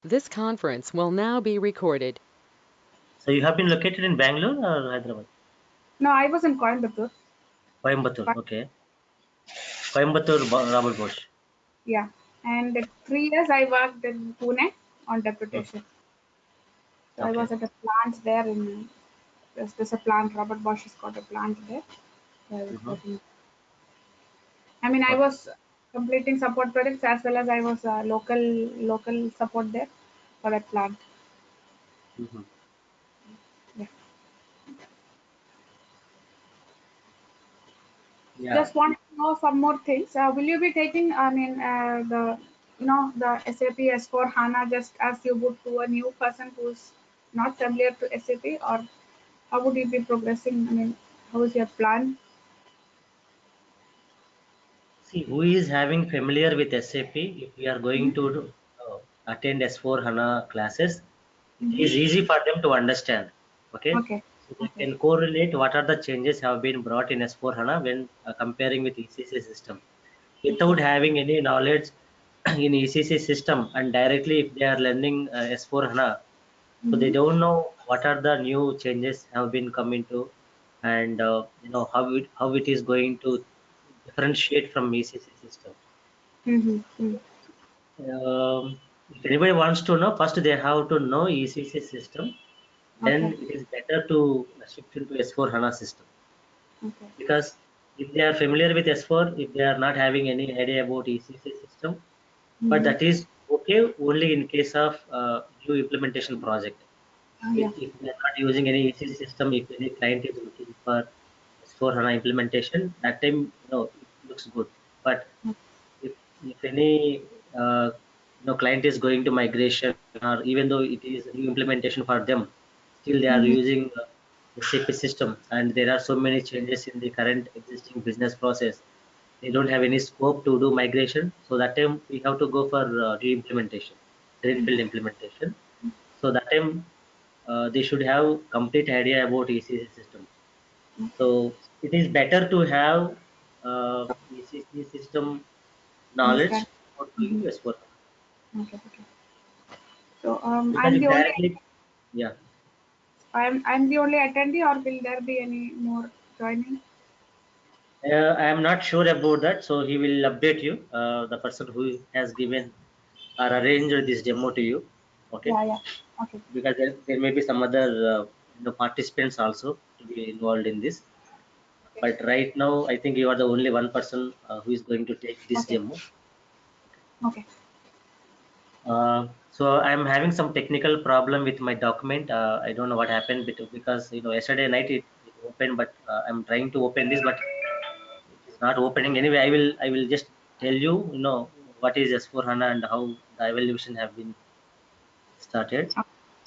This conference will now be recorded. So you have been located in Bangalore or Hyderabad? No, I was in Coimbatore. Coimbatore, okay. Coimbatore, Robert Bosch. Yeah. And 3 years I worked in Pune on Hmm. deputation. So I Okay. was at a plant there in there's a plant, Robert Bosch has got a plant there. So I was Hmm. working. I mean, I Okay. was completing support projects as well as I was local support there for that plant. Hmm. Yeah. Yeah. Just want to know some more things. Will you be taking, I mean, the SAP S4 HANA just as you would to a new person who's not familiar to SAP, or how would you be progressing? I mean, how is your plan? See, who is having familiar with SAP, if we are going Mm-hmm. to attend S4 HANA classes, it Mm-hmm. is easy for them to understand. Okay. Okay. So they Okay. can correlate what are the changes have been brought in S4 HANA when comparing with ECC system. Okay. Without having any knowledge in ECC system and directly if they are learning S4 HANA, so they Mm-hmm. don't know what are the new changes have been come into, and how it is going to differentiate from ECC system. Mm-hmm. If anybody wants to know, first they have to know ECC system. Okay. Then it is better to shift into S4 HANA system, Okay. because if they are familiar with S4, if they are not having any idea about ECC system, but Mm-hmm. that is okay only in case of new implementation project. Yeah. If we are not using any ECC system, if any client is looking for S4 HANA implementation, that time it looks good. But if any client is going to migration, or even though it is new implementation for them, still they are Mm-hmm. using SAP system, and there are so many changes in the current existing business process. They don't have any scope to do migration, so that time we have to go for re-implementation, greenfield implementation. So that time they should have complete idea about ECC system. Okay. So it is better to have ECC system knowledge Understand. before going Mm-hmm. to S4, Okay. Okay. So because I'm if the only directly, yeah, I'm the only attendee, or will there be any more joining? I am not sure about that. So he will update you, the person who has given or arranged this demo to you. Okay, Yeah. Yeah. Okay. because there may be some other participants also to be involved in this. Okay. But right now, I think you are the only one person who is going to take this Okay. demo. Okay. So I'm having some technical problem with my document. I don't know what happened because yesterday night it opened, but I'm trying to open this, but it is not opening. Anyway, I will just tell you, what is S4 HANA and how the evaluation have been started.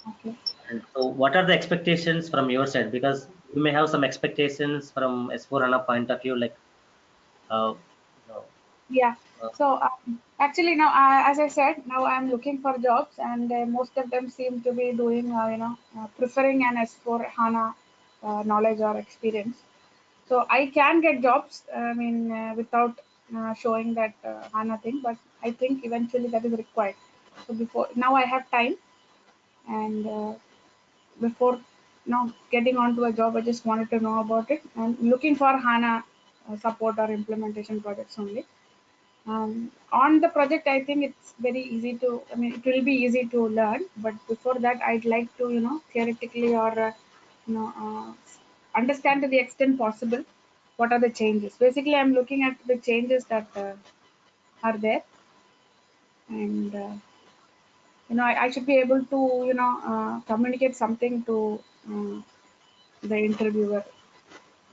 Okay. And so, what are the expectations from your side? Because you may have some expectations from S4 HANA point of view, like uh, you know, Yeah. uh, So actually now, as I said, now I'm looking for jobs, and most of them seem to be doing, preferring an S4 HANA knowledge or experience. So I can get jobs. I mean, without showing that HANA thing, but I think eventually that is required. So before now, I have time, and before getting onto a job, I just wanted to know about it. I'm looking for HANA support or implementation projects only. On the project, I think it's very easy to. I mean, it will be easy to learn. But before that, I'd like to, theoretically or you know, uh, understand to the extent possible what are the changes. Basically, I'm looking at the changes that are there, and I should be able to, communicate something to the interviewer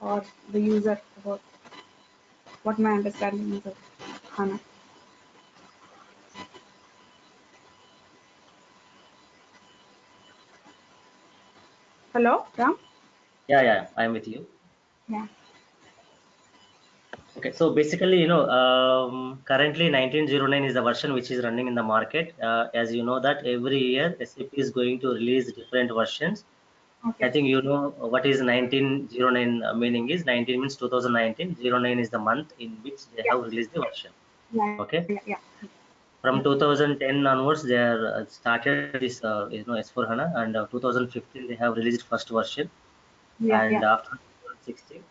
or the user about what my understanding is of HANA. Hello, Ram? yeah, yeah, I'm with you. Yeah. Okay, so basically, currently 1909 is the version which is running in the market. As you know that every year SAP is going to release different versions. I Okay. think you know what is 1909 meaning is. 19 means 2019. 09 is the month in which they Yeah. have released the version. Yeah. Okay. Yeah. Yeah. From 2010 onwards, they are started this S4 HANA, and 2015 they have released first version, Yeah, and yeah. after 2016,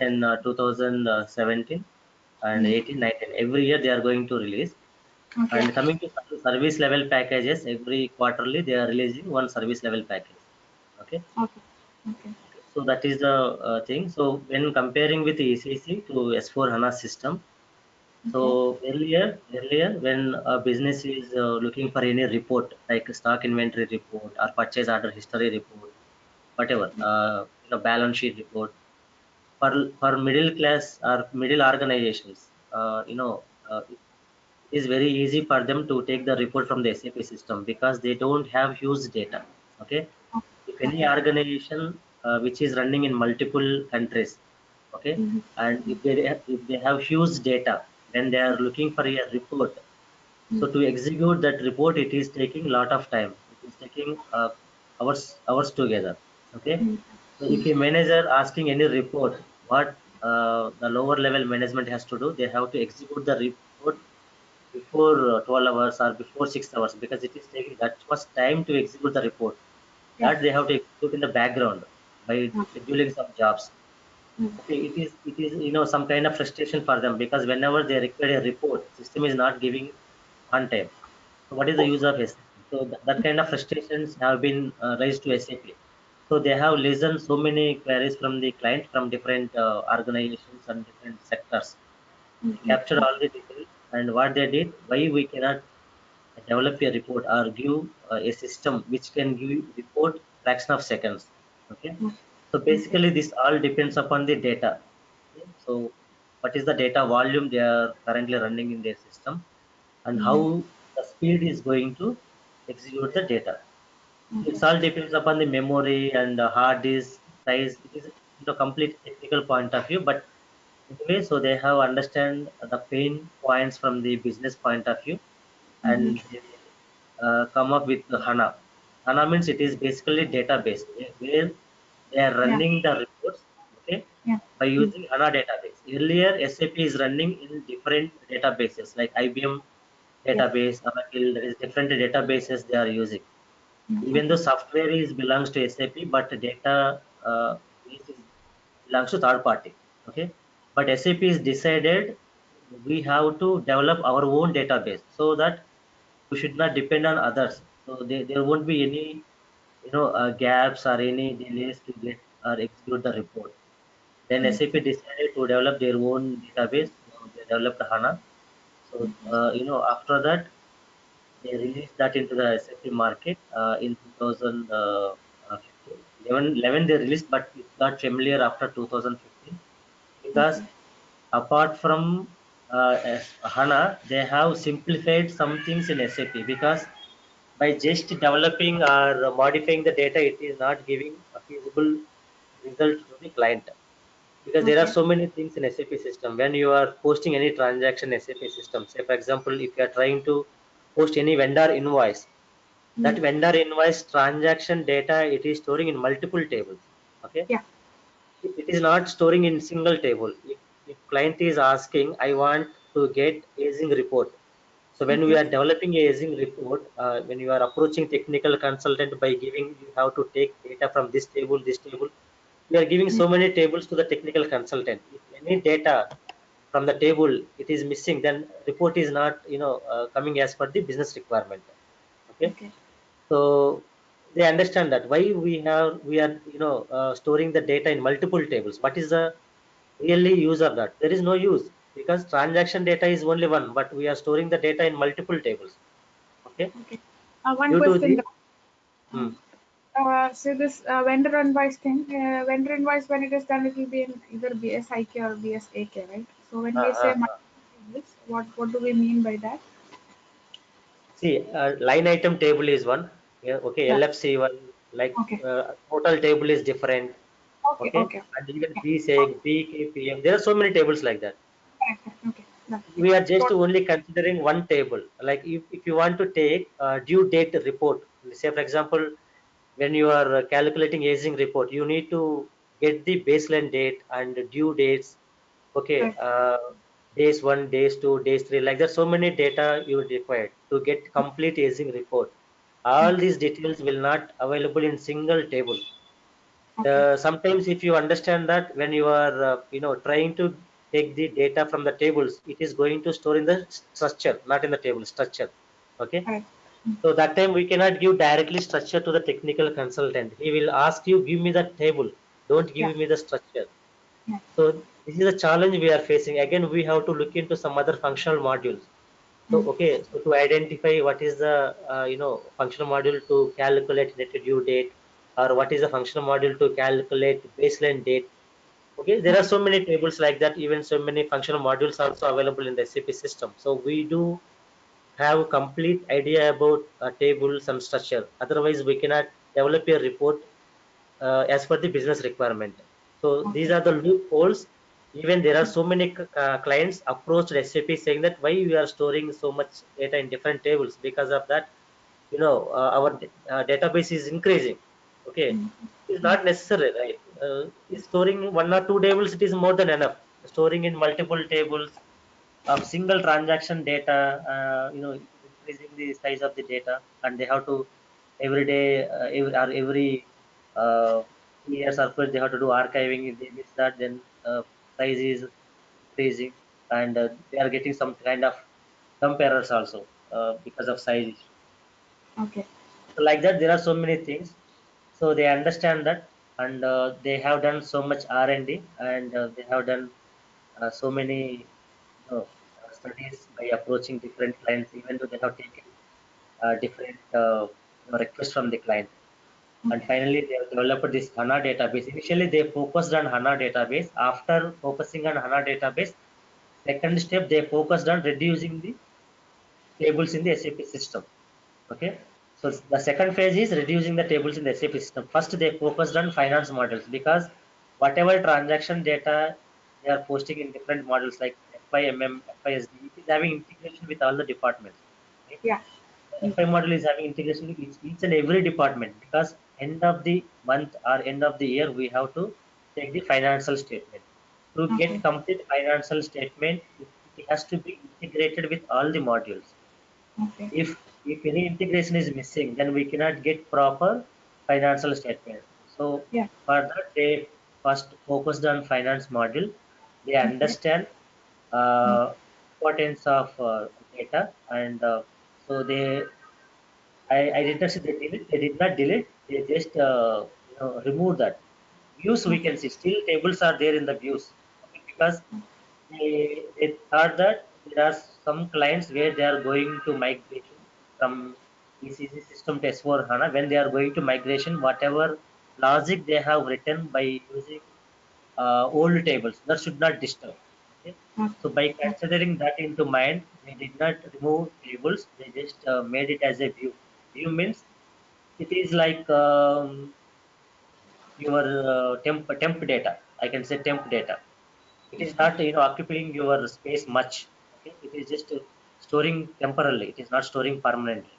then 2017 and Mm. 18, 19. Every year they are going to release. Okay. And coming to service level packages, every quarterly they are releasing one service level package. Okay, Okay. Okay. so that is the thing. So when comparing with ECC to S4 HANA system, Okay. so earlier when a business is looking for any report like stock inventory report or purchase order history report, whatever, balance sheet report, for middle class or middle organizations, it is very easy for them to take the report from the SAP system because they don't have huge data. Okay, if any Okay. organization which is running in multiple countries, okay, Mm-hmm. and if they have huge data, then they are looking for a report. So to execute that report, it is taking a lot of time. It is taking hours together. Okay, so if a manager asking any report, what the lower level management has to do, they have to execute the report before 12 hours or before 6 hours because it is taking that much time to execute the report. Yeah. That they have to execute in the background by Okay. scheduling some jobs. Mm. Okay, it is some kind of frustration for them because whenever they require a report, system is not giving on time. So what is the use of SAP? So that kind of frustrations have been raised to SAP. So they have listened so many queries from the client from different organizations and different sectors. They Mm-hmm. captured all the details and what they did, why we cannot develop a report or give a system which can give report fraction of seconds. Okay, so Okay. basically this all depends upon the data. Okay? So what is the data volume they are currently running in their system and how Mm-hmm. the speed is going to execute the data. Okay. It all depends upon the memory and the hard disk size. It is complete technical point of view, but anyway, so they have understand the pain points from the business point of view, Mm-hmm. and they come up with the HANA. HANA means it is basically database where they are Yeah. running the reports, okay, Yeah. by Mm. using HANA database. Earlier, SAP is running in different databases like IBM Yeah. database, Oracle. There is different databases they are using. Mm. Even though Okay. software is belongs to SAP, but data base is belongs to third party. Okay, but SAP is decided we have to develop our own database so that we should not depend on others. So there won't be any gaps or any delays to get or execute the report. Then Mm. SAP decided to develop their own database. So they developed HANA. So after that they released that into the SAP market in 2015. 11 they released, but it got familiar after 2015 because Okay. apart from HANA, they have simplified some things in SAP because by just developing or modifying the data, it is not giving a feasible result to the client because there are Okay. so many things in SAP system. When you are posting any transaction in SAP system, say for example, if you are trying to post any vendor invoice, that Mm. vendor invoice transaction data it is storing in multiple tables. Okay, Yeah. it is not storing in single table. If client is asking I want to get aging report, so when we Okay. are developing a aging report, when you are approaching technical consultant by giving you have to take data from this table, we are giving Mm. so many tables to the technical consultant. If any data from the table it is missing, then report is not coming as per the business requirement. Okay, Okay. so they understand that why we are storing the data in multiple tables. What is the really use of that? There is no use because transaction data is only one, but we are storing the data in multiple tables. Okay, Okay. One due to question. the Uh, hmm, so this vendor invoice thing, vendor invoice when it is done, it will be in either BSIK or BSAK, right? So when uh, we say uh, uh. multiple tables, what do we mean by that? See, line item table is one. Yeah, okay, Yeah. LFC one, like Okay. total table is different. Okay. Okay, Okay. and even Yeah. BSEG, BKPM, there are so many tables like that. Correct. Okay. That, yeah. We are just Got only considering one table. Like if you want to take due date report, say for example, when you are calculating aging report, you need to get the baseline date and due dates. Okay, it. days 1, days 2, days 3, like that. So many data you required to get complete aging report. All these details will not available in single table. Okay. Sometimes if you understand that when you are trying to take the data from the tables, it is going to store in the structure, not in the table structure. Okay, Correct. so that time we cannot give directly structure to the technical consultant. He will ask you, give me the table, don't Yeah. give me the structure. Yeah. So this is a challenge we are facing. Again, we have to look into some other functional modules. So Mm. okay, so to identify what is the functional module to calculate net due date, or what is the functional module to calculate baseline date. Okay, there are Okay. so many tables like that. Even so many functional modules also available in the SAP system. So we do have complete idea about tables and structure. Otherwise, we cannot develop a report as per the business requirement. So these Okay. are the loopholes. Even there are so many clients approached SAP saying that why we are storing so much data in different tables. Because of that, our database is increasing. Okay, Mm. it's Mm. not necessary, right? Storing one or two tables, it is more than enough. Storing in multiple tables of single transaction data, increasing the size of the data, and they have to every day, every uh, years or so they have to do archiving. If they miss that, then size is increasing, and they are getting some kind of dump errors also because of size issue. Okay. So like that, there are so many things. So they understand that, and they have done so much R&D, and they have done so many studies by approaching different clients, even though they have taken different requests from the client. And Okay. finally, they have developed this HANA database. Initially, they focused on HANA database. After focusing on HANA database, second step, they focused on reducing the tables in the SAP system. Okay. So the second phase is reducing the tables in the SAP system. First, they focused on finance models, because whatever transaction data they are posting in different models like FIMM, FISD, it is having integration with all the departments. Right? Yeah. The Mm. FI model is having integration with each and every department, because end of the month or end of the year we have to take the financial statement. To get Okay. complete financial statement, it has to be integrated with all the modules. Okay. If any integration is missing, then we cannot get proper financial statement. So Yeah. for that, they first focused on finance module. They Okay. understand Mm. importance of data, and so I did not say they delete. They did not delete. They just remove that. Views we Okay. can see. Still tables are there in the views. Okay, because they thought that there are some clients where they are going to migration from ECC system to S4 HANA. When they are going to migration, whatever logic they have written by using old tables, that should not disturb. Okay? Okay. So by Okay. considering that into mind, they did not remove tables. They just made it as a view. View means it is like your temp data. I can say temp data. It is not occupying your space much. Okay, it is just storing temporarily. It is not storing permanently.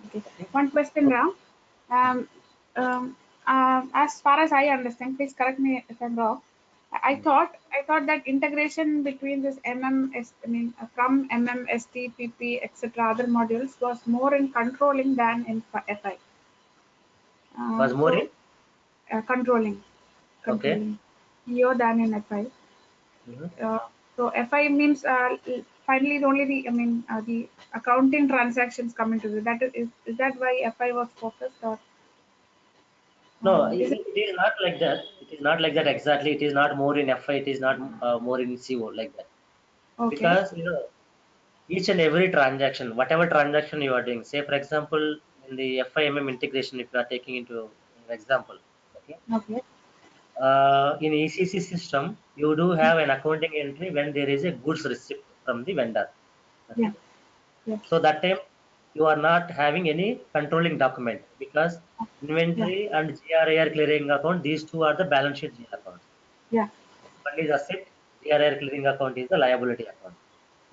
Okay. Okay. One question, Okay. Ram. Um, as far as I understand, please correct me if I'm wrong. I thought that integration between this from MMST, PP, etc. other modules was more in controlling than in FI. Was more So in. controlling, Okay. controlling more than in FI. Mhm. Uh, so FI means finally is only the accounting transactions come into it. Is that why FI was focused, or No, is it it is not like that. It is not like that exactly. It is not more in FI. It is not more in CO like that. okay? Because each and every transaction, whatever transaction you are doing, say for example in the FIMM integration, if you are taking into an example, okay, Okay. in ECC system, you do have an accounting entry when there is a goods receipt from the vendor. Yeah. Okay, Yeah. so that time you are not having any controlling document, because Yeah. inventory and GRAR clearing account, these two are the balance sheet GL accounts. Yeah. One is asset, GRAR clearing account is the liability account.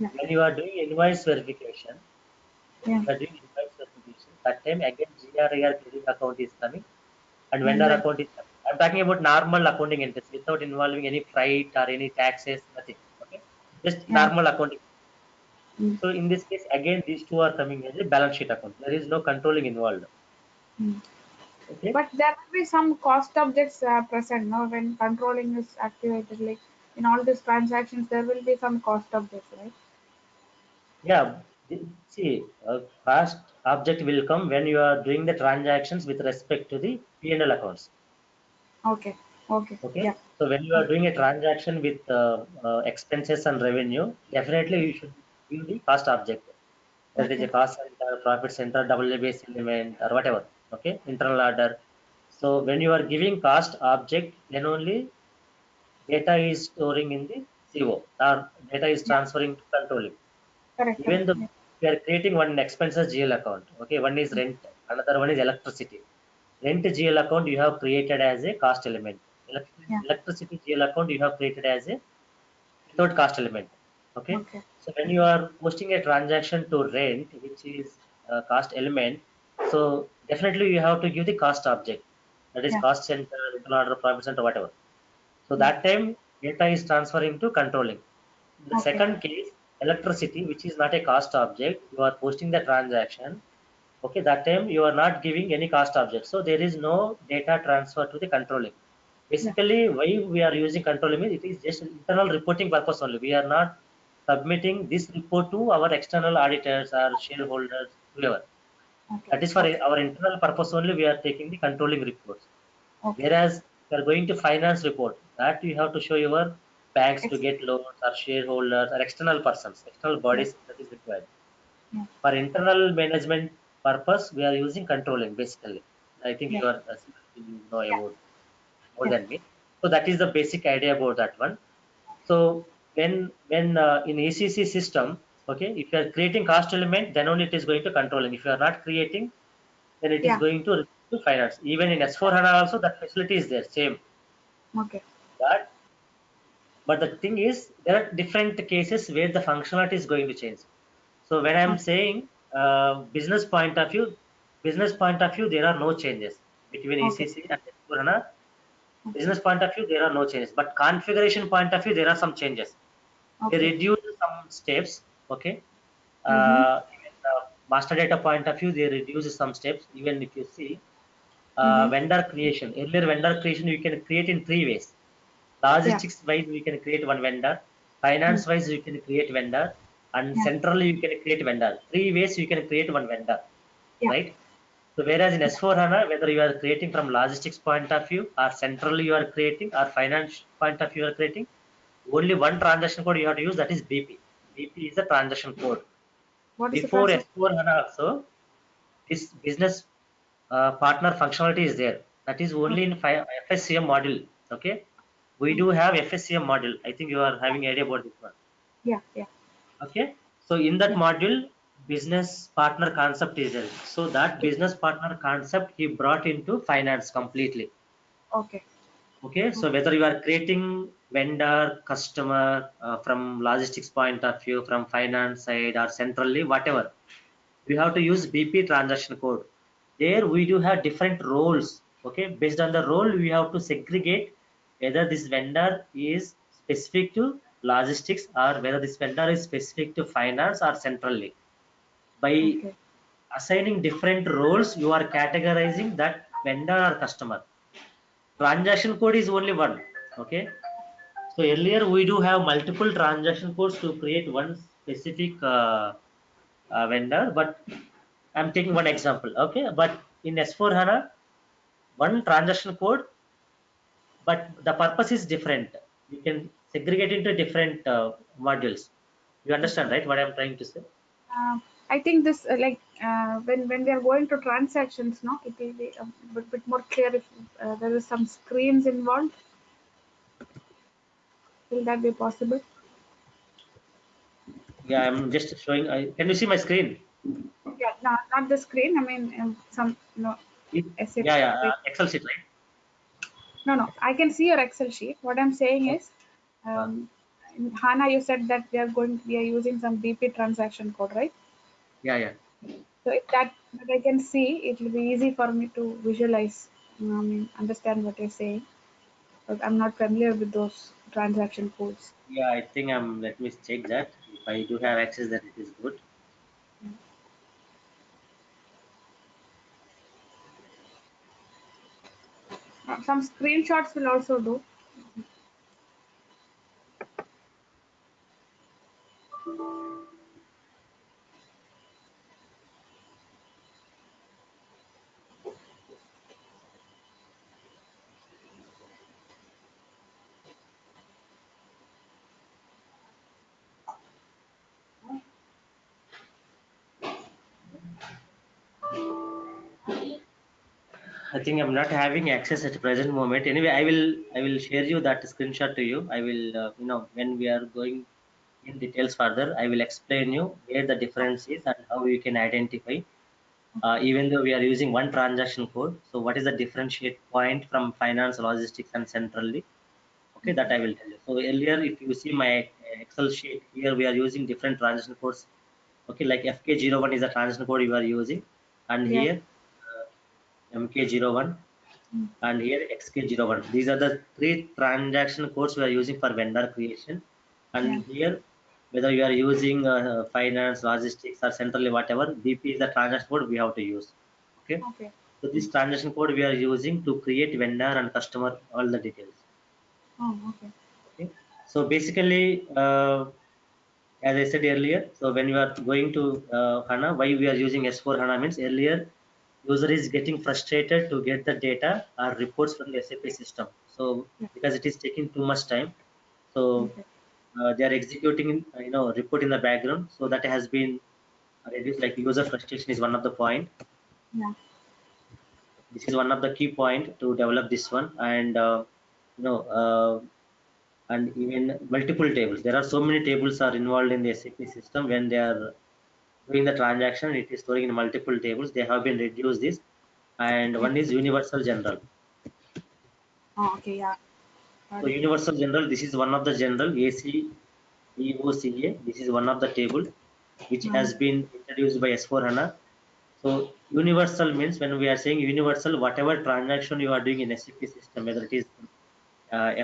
Yeah. When you are doing invoice verification, when Yeah. you are doing invoice verification, that time again GRAR clearing account is coming and And vendor when account is coming. I'm talking about normal accounting entries without involving any freight or any taxes, nothing. Okay. just Yeah. normal accounting. Mm. So in this case, again, these two are coming as a balance sheet account. There is no controlling involved. Mm. Okay. But there will be some cost objects present, no, when controlling is activated. Like in all these transactions, there will be some cost objects, right? Yeah. See, a cost object will come when you are doing the transactions with respect to the P&L accounts. Okay. Okay. Okay. Yeah. So when you are doing a transaction with expenses and revenue, definitely you should give the cost object. That is a Okay. cost center, profit center, double base element, or whatever. Okay. Internal order. So when you are giving cost object, then only data is storing in the CO or data is Yeah. transferring to controlling. Correct. Correct. Even though Yeah. we are creating one expenses GL account, okay, one is rent, another one is electricity. Rent GL account you have created as a cost element. Yeah. Electricity GL account you have created as a without cost element. Okay, Okay. so when you are posting a transaction to rent, which is a cost element, so definitely you have to give the cost object. That is Yeah. cost center, internal order, profit center, whatever. So Yeah. that time data is transferring to controlling. The Okay. second case, electricity, which is not a cost object, you are posting the transaction. Okay, that time you are not giving any cost object. So there is no data transfer to the controlling. Yeah. Basically, why we are using controlling is it is just internal reporting purpose only. We are not submitting this report to our external auditors or shareholders, whoever. Okay. That is for Okay. our internal purpose only. We are taking the controlling reports. Okay. Whereas if you are going to finance report, that you have to show your banks to Ex- get loans or shareholders or external persons, external yeah. bodies that is required. Yeah. For internal management purpose, we are using controlling basically. I think Yeah. you are you know Yeah. about more Yeah. than me. So that is the basic idea about that one. So when in ECC system, okay, if you are creating cost element, then only it is going to controlling. If you are not creating, then it is Yeah. going to finance. Even in S4 HANA also that facility is there, same. Okay. But the thing is, there are different cases where the functionality is going to change. So when I'm Okay. saying business point of view, there are no changes between Okay. ECC and S4 HANA. Okay. Business point of view, there are no changes. But configuration point of view, there are some changes. They Okay. reduce some steps. Okay. Mm-hmm. Even master data point of view, they reduce some steps. Even if you see Mm-hmm. vendor creation, earlier vendor creation you can create in three ways. Yeah. Logistics wise, we can create one vendor. Mm. Finance wise, we can create vendor. And Yeah. centrally, you can create vendor. Three ways you can create one vendor, Yeah. right? So whereas in Yeah. S4 HANA, whether you are creating from logistics point of view or centrally you are creating or finance point of view you are creating, only one transaction code you have to use, that is BP. BP is the transaction code. What is the Before transaction? S4 HANA also, this business partner functionality is there. That is only in FSCM module. Okay, we do have FSCM module. I think you are having idea about this one. Yeah. Yeah. Okay, so in that Yeah. module, business partner concept is there. So that business partner concept he brought into finance completely. Okay. Okay, so Okay. whether you are creating vendor, customer from logistics point of view, from finance side or centrally, whatever, we have to use BP transaction code. There we do have different roles. Okay, based on the role, we have to segregate whether this vendor is specific to logistics or whether this vendor is specific to finance or centrally. By Okay. assigning different roles, you are categorizing that vendor or customer. Transaction code is only one. Okay, so earlier we do have multiple transaction codes to create one specific vendor, but I'm taking one example. Okay, but in S4 HANA, one transaction code, but the purpose is different. You can segregate into different modules. You understand, Okay. right? What I'm trying to say? I think this when we are going to transactions, no, it will be a bit more clear if there is some screens involved. Will that be possible? Yeah, I'm just showing. Can you see my screen? Yeah, not the screen. I mean, some essay. Yeah, yeah, Excel sheet, right? No, no. I can see your Excel sheet. What I'm saying Okay. is, Uh, in HANA, you said that we are using some BP transaction code, right? yeah, yeah. So if that I can see, it will be easy for me to visualize, I mean, understand what you're saying. because I'm not familiar with those transaction codes. Yeah, I think let me check that. If I do have access, then it is good. Some screenshots will also do. I think I'm not having access at the present moment. Anyway, I will share you that screenshot to you. I will when we are going in details further, I will explain you where the difference is and how you can identify. Even though we are using one transaction code, so what is the differentiate point from finance, logistics, and centrally? Okay, that I will tell you. So earlier, if you see my Excel sheet here, we are using different transaction codes. Okay, like FK01 is the transaction code you are using, and Yeah. here MK01 and here XK01. These are the three transaction codes we are using for vendor creation. Yeah. And here, whether you are using finance, logistics, or centrally whatever, BP is the transaction code we have to use. Okay. Okay. So this transaction code we are using to create vendor and customer all the details. Oh, okay. Okay. So basically, as I said earlier, so when you are going to HANA, why we are using S4 HANA means earlier user is getting frustrated to get the data or reports from the SAP system. So Yeah. because it is taking too much time, so Okay. they are executing report in the background. So that has been reduced. Like user frustration is one of the point. Yeah. This is one of the key point to develop this one, and you know. and even multiple tables. There are so many tables are involved in the SAP system when they are doing the transaction. It is storing in multiple tables. They have been reduced this, and Yeah. one is universal general. Oh, okay. Yeah. Got So it. universal general, this is one of the general AC EOCA. This is one of the table which has been introduced by S4 HANA. So universal means when we are saying universal, whatever transaction you are doing in SAP system, whether it is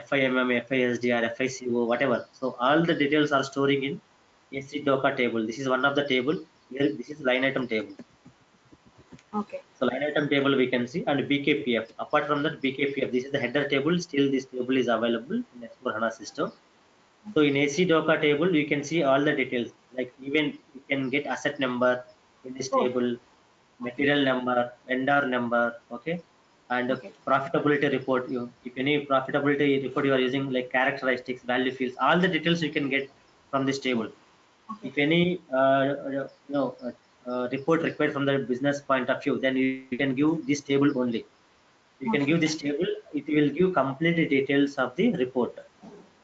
FIMM, FISDR, FICO, whatever. So all the details are storing in AC Docker table. This is one of the table. Here, this is line item table. Okay. So line item table we can see and BKPF. Apart from that BKPF, this is the header table. Still this table is available in S4 HANA system. So in AC Docker table, you can see all the details. Like even you can get asset number in this Oh, table, material number, vendor number, okay, and okay. profitability report. If any profitability report you are using like characteristics, value fields, all the details you can get from this table. Okay. If any report required from the business point of view, then you can give this table only. You can Okay. give this table. It will give complete details of the report.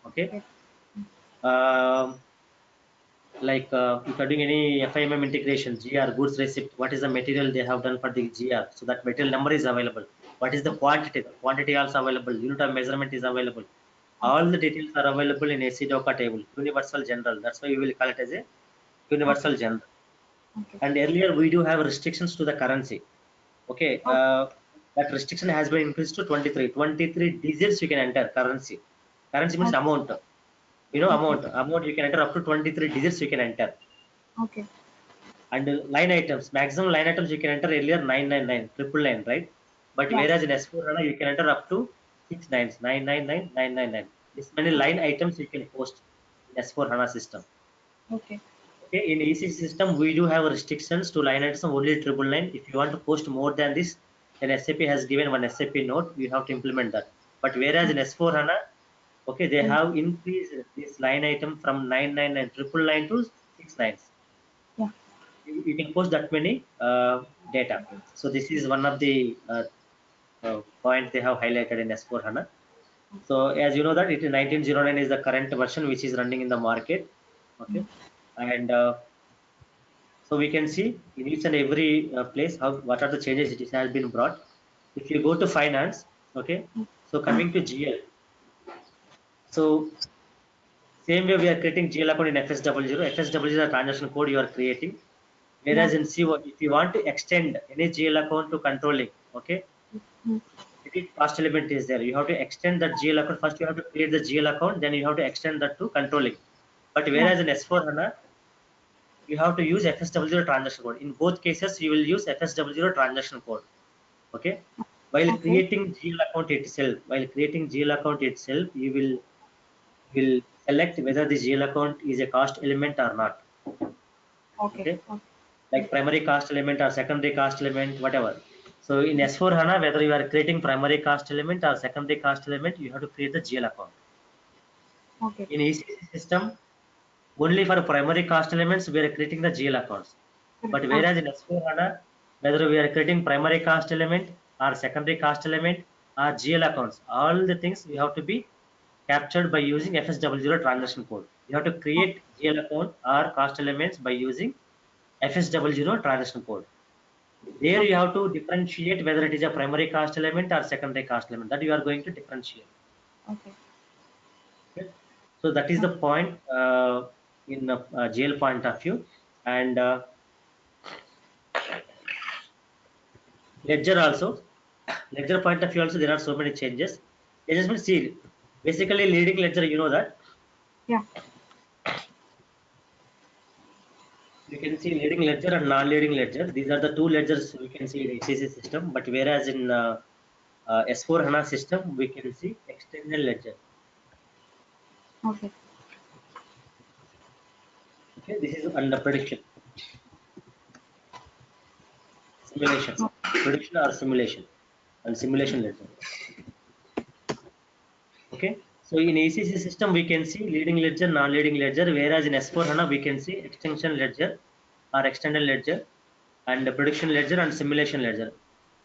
Okay. Okay. Um like if you're doing any FIMM integration, GR, goods receipt, what is the material they have done for the GR? So that material number is available. What is the quantity? The quantity also available. Unit of measurement is available. All Okay. the details are available in AC Docker table, universal general. That's why we will call it as a Okay. universal general. Okay. And earlier we do have restrictions to the currency. Okay, Okay. that restriction has been increased to 23. 23 digits you can enter currency. Currency means Okay. amount. Okay. Amount you can enter up to 23 digits you can enter. Okay. And line items, maximum line items you can enter earlier 999, 999, right? But Yeah. whereas in S4 HANA you can enter up to 6 nines, 999, 999. This many line items you can post in S4 HANA system. Okay. Okay, in EC system we do have restrictions to line items only triple line. If you want to post more than this, then SAP has given one SAP note. You have to implement that. But whereas in S4 HANA, okay, they Mm. have increased this line item from 999 triple line to 6 nines. Yeah. You can post that many data. So this is one of the point they have highlighted in S4 HANA. So as you know that it is 1909 is the current version which is running in the market. Okay, and so we can see in each and every place how what are the changes it has been brought. If you go to finance, okay, so coming to GL, so same way we are creating GL account in FSW0. FSW is a transaction code you are creating. Yeah. Whereas in CO, if you want to extend any GL account to controlling, okay, Mm. every cost element is there. You have to extend that GL account. First, you have to create the GL account, then you have to extend that to controlling. But whereas in S4 HANA, you have to use FSW transaction code. In both cases, you will use FSW transaction code. Okay. While creating GL account itself, you will select whether the GL account is a cost element or not. Okay. Like primary cost element or secondary cost element, whatever. So in S4 HANA, whether you are creating primary cost element or secondary cost element, you have to create the GL account. Okay. In ECC system, only for primary cost elements, we are creating the GL accounts. But whereas in S4 HANA, whether we are creating primary cost element or secondary cost element or GL accounts, all the things we have to be captured by using FSW transaction code. You have to create GL account or cost elements by using FSW transaction code. There you have to differentiate whether it is a primary cost element or secondary cost element, that you are going to differentiate. Okay. So that is the point in a GL point of view. And ledger point of view also, there are so many changes. Just will see, basically leading ledger, you know that. Yeah. You can see leading ledger and non-leading ledger. These are the two ledgers we can see in ECC system. But whereas in S4 HANA system, we can see extended ledger. Okay. Okay, this is under prediction. Simulation. Prediction or simulation. And simulation ledger. Okay. So in ECC system, we can see leading ledger, non-leading ledger, whereas in S4 HANA, we can see extension ledger or extended ledger and prediction ledger and simulation ledger.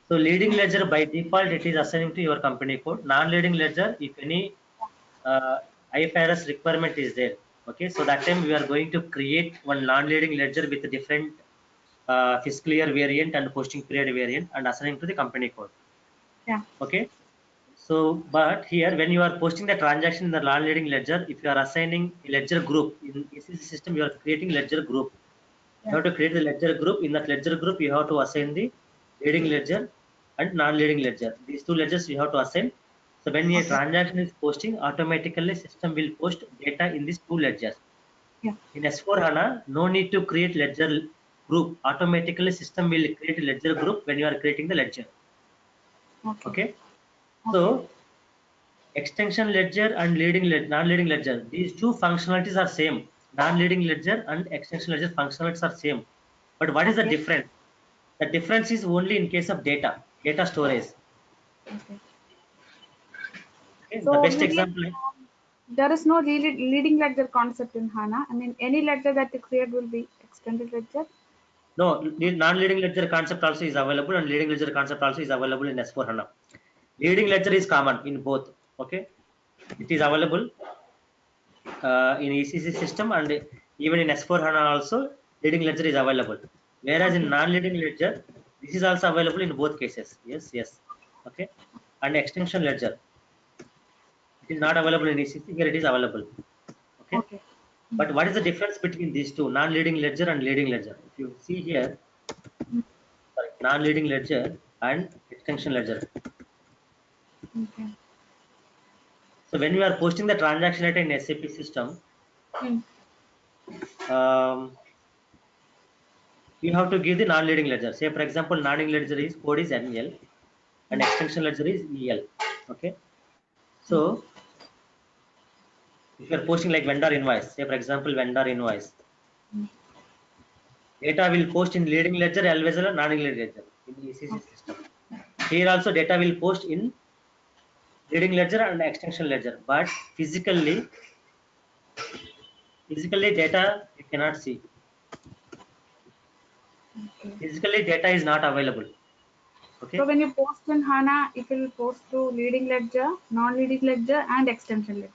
So leading ledger by default, it is assigning to your company code. Non-leading ledger, if any IFRS requirement is there. Okay. So that time we are going to create one non-leading ledger with different fiscal year variant and posting period variant and assigning to the company code. Yeah. Okay. So, but here when you are posting the transaction in the non-leading ledger, if you are assigning a ledger group in ECC system, you are creating ledger group. You have to create the ledger group. In that ledger group, you have to assign the leading ledger and non-leading ledger. These two ledgers you have to assign. So when a transaction is posting, automatically system will post data in these two ledgers. Yeah. In S4 HANA, no need to create ledger group. Automatically system will create a ledger group when you are creating the ledger. Okay. So extension ledger and non-leading ledger, these two functionalities are same. Non-leading ledger and extension ledger functionalities are same. But what is the difference? The difference is only in case of data storage. Okay. Okay? So The best example. There is no leading ledger concept in HANA. I mean, any ledger that you create will be extended ledger. No, non-leading ledger concept also is available and leading ledger concept also is available in S4 HANA. Leading ledger is common in both. Okay, it is available in ECC system and even in S4 HANA also leading ledger is available. Whereas in non-leading ledger, this is also available in both cases. Yes. Okay, and extension ledger, it is not available in ECC. Here it is available. Okay. But what is the difference between these two, non-leading ledger and leading ledger? If you see here, non-leading ledger and extension ledger. Okay. So when you are posting the transaction data in SAP system, you have to give the non-leading ledger. Say for example, non-leading ledger is code is NL and extension ledger is EL. Okay. So if you are posting like vendor invoice, say for example, vendor invoice, data will post in leading ledger as well as non-leading ledger in the ECC system. Here also data will post in leading ledger and extension ledger, but physically data you cannot see. Physically data is not available. Okay. So when you post in HANA, it will post to leading ledger, non-leading ledger, and extension ledger.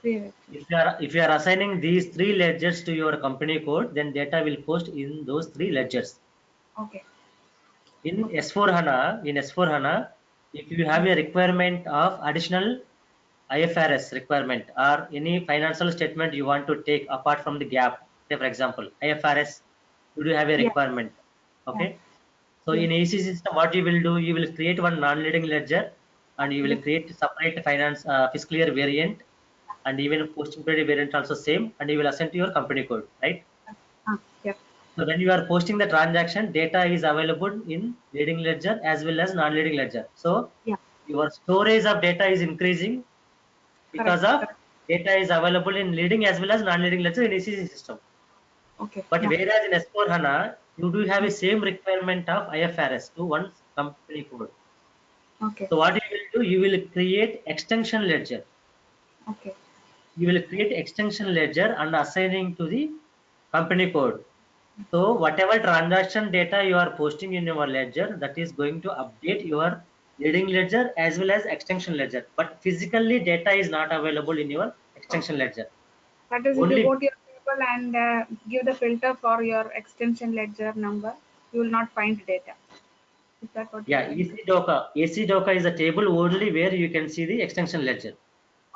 3 ledgers. If you are assigning these 3 ledgers to your company code, then data will post in those 3 ledgers. Okay. In S4 HANA, if you have a requirement of additional IFRS requirement or any financial statement you want to take apart from the gap, say for example, IFRS, you do have a requirement. Okay. So in ECC system, what you will do, you will create one non-leading ledger and you will create separate finance fiscal year variant, and even posting period variant also same, and you will assign to your company code, right? Yeah. So when you are posting the transaction, data is available in leading ledger as well as non-leading ledger. So Yeah. your storage of data is increasing Correct. because of Correct. data is available in leading as well as non-leading ledger in ECC system. Okay. But Yeah. whereas in S4 HANA, you do have a same requirement of IFRS to one company code. Okay. So what you will do, you will create extension ledger. Okay. You will create extension ledger and assigning to the company code. So whatever transaction data you are posting in your ledger, that is going to update your leading ledger as well as extension ledger. But physically data is not available in your extension ledger. That is, if you Only, go to your table and give the filter for your extension ledger number, you will not find data. Is that what you're yeah, trying to? AC Docker is a table only where you can see the extension ledger.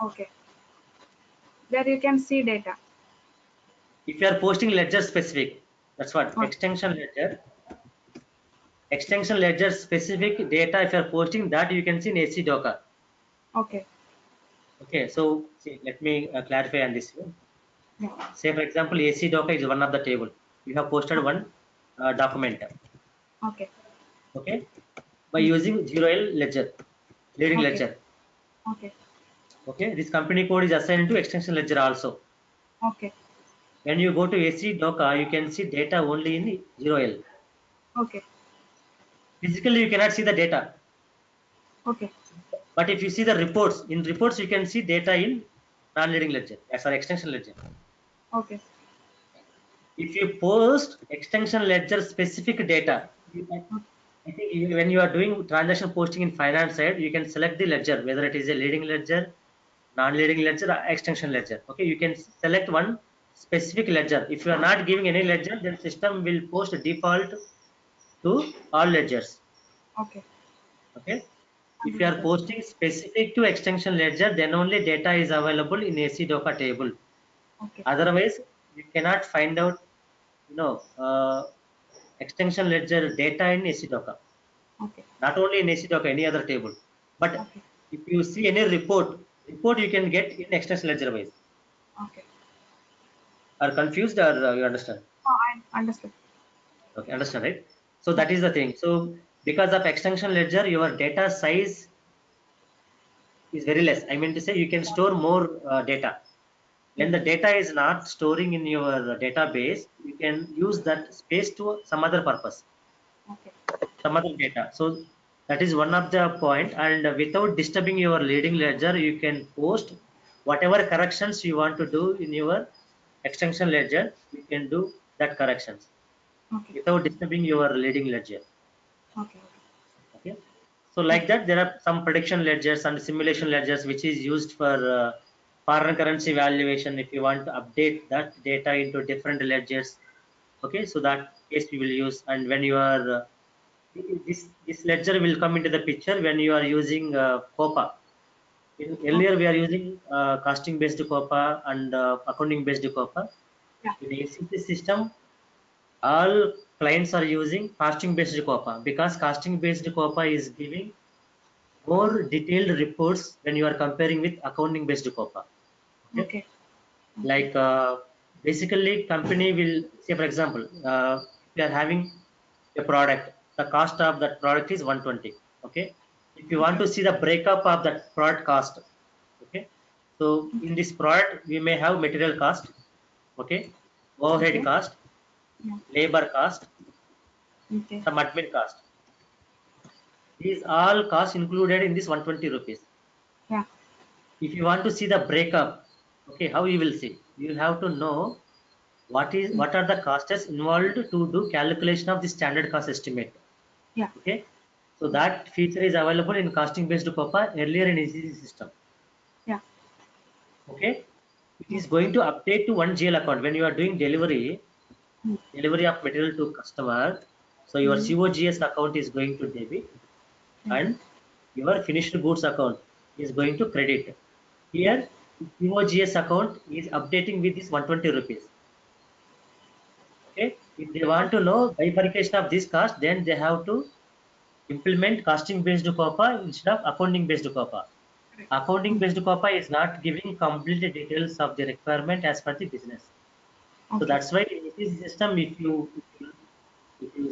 Okay. There you can see data. If you are posting ledger specific, that's what Okay. extension ledger specific data. If you are posting that, you can see in AC Docker. Okay. Okay, so see, let me clarify on this. Yeah. Say for example, AC Docker is one of the table. You have posted one document. Okay. Okay, by Mm. using 0L ledger, leading Okay. ledger. Okay. Okay, this company code is assigned to extension ledger also. Okay. When you go to AC Docker, you can see data only in 0L. Okay. Physically, you cannot see the data. Okay. But if you see the reports, in reports you can see data in non-leading ledger, sorry, extension ledger. Okay. If you post extension ledger specific data, I think when you are doing transaction posting in finance side, you can select the ledger, whether it is a leading ledger, non-leading ledger, or extension ledger. Okay, you can select one specific ledger. If you are not giving any ledger, then system will post default to all ledgers. Okay. Okay. If you are Understood. posting specific to extension ledger, then only data is available in AC Docker table. Okay. Otherwise, you cannot find out, extension ledger data in AC Docker. Okay. Not only in AC Docker, any other table. But Okay. if you see any report you can get in extension ledger wise. Okay. Are confused or you understand? Oh, I understood. Okay, understand, right? So Yeah. that is the thing. So because of extension ledger, your data size is very less. I mean to say you can store more data. When Yes. the data is not storing in your database, you can use that space to some other purpose, Okay. some other data. So that is one of the point. And without disturbing your leading ledger, you can post whatever corrections you want to do in your extension ledger. You can do that corrections Okay. without disturbing your leading ledger. Okay. Okay. So Yeah. like that, there are some prediction ledgers and simulation ledgers, which is used for foreign currency valuation. If you want to update that data into different ledgers, okay, so that case we will use. And when you are this ledger will come into the picture when you are using COPA. Earlier Okay. we are using costing based COPA and accounting based COPA. Yeah. In ACP system, all clients are using costing based COPA because costing based COPA is giving more detailed reports when you are comparing with accounting based COPA. Okay, Okay. Okay. like basically company will say, for example, if you are having a product, the cost of that product is 120. Okay, if you want Okay. to see the breakup of that product cost, okay, so in this product we may have material cost, okay, overhead Okay. cost, Yeah. labor cost, Okay. some admin cost. These all costs included in this 120 rupees. Yeah. If you want to see the breakup, okay, how you will see? You have to know Mm. what are the costs involved to do calculation of the standard cost estimate. Yeah. Okay, so that feature is available in costing based COPA earlier in ECC system. Yeah. Okay, it is Okay. going to update to one GL account when you are doing Mm. delivery of material to customer. So your Mm. COGS account is going to debit Yeah. and your finished goods account is going to credit. Here, COGS account is updating with this 120 rupees. Okay, if they want to Okay. know bifurcation of this cost, then they have to implement costing based COPA instead of accounting based COPA. Accounting based COPA is not giving complete details of the requirement as per the business. So Okay. that's why in this system, if you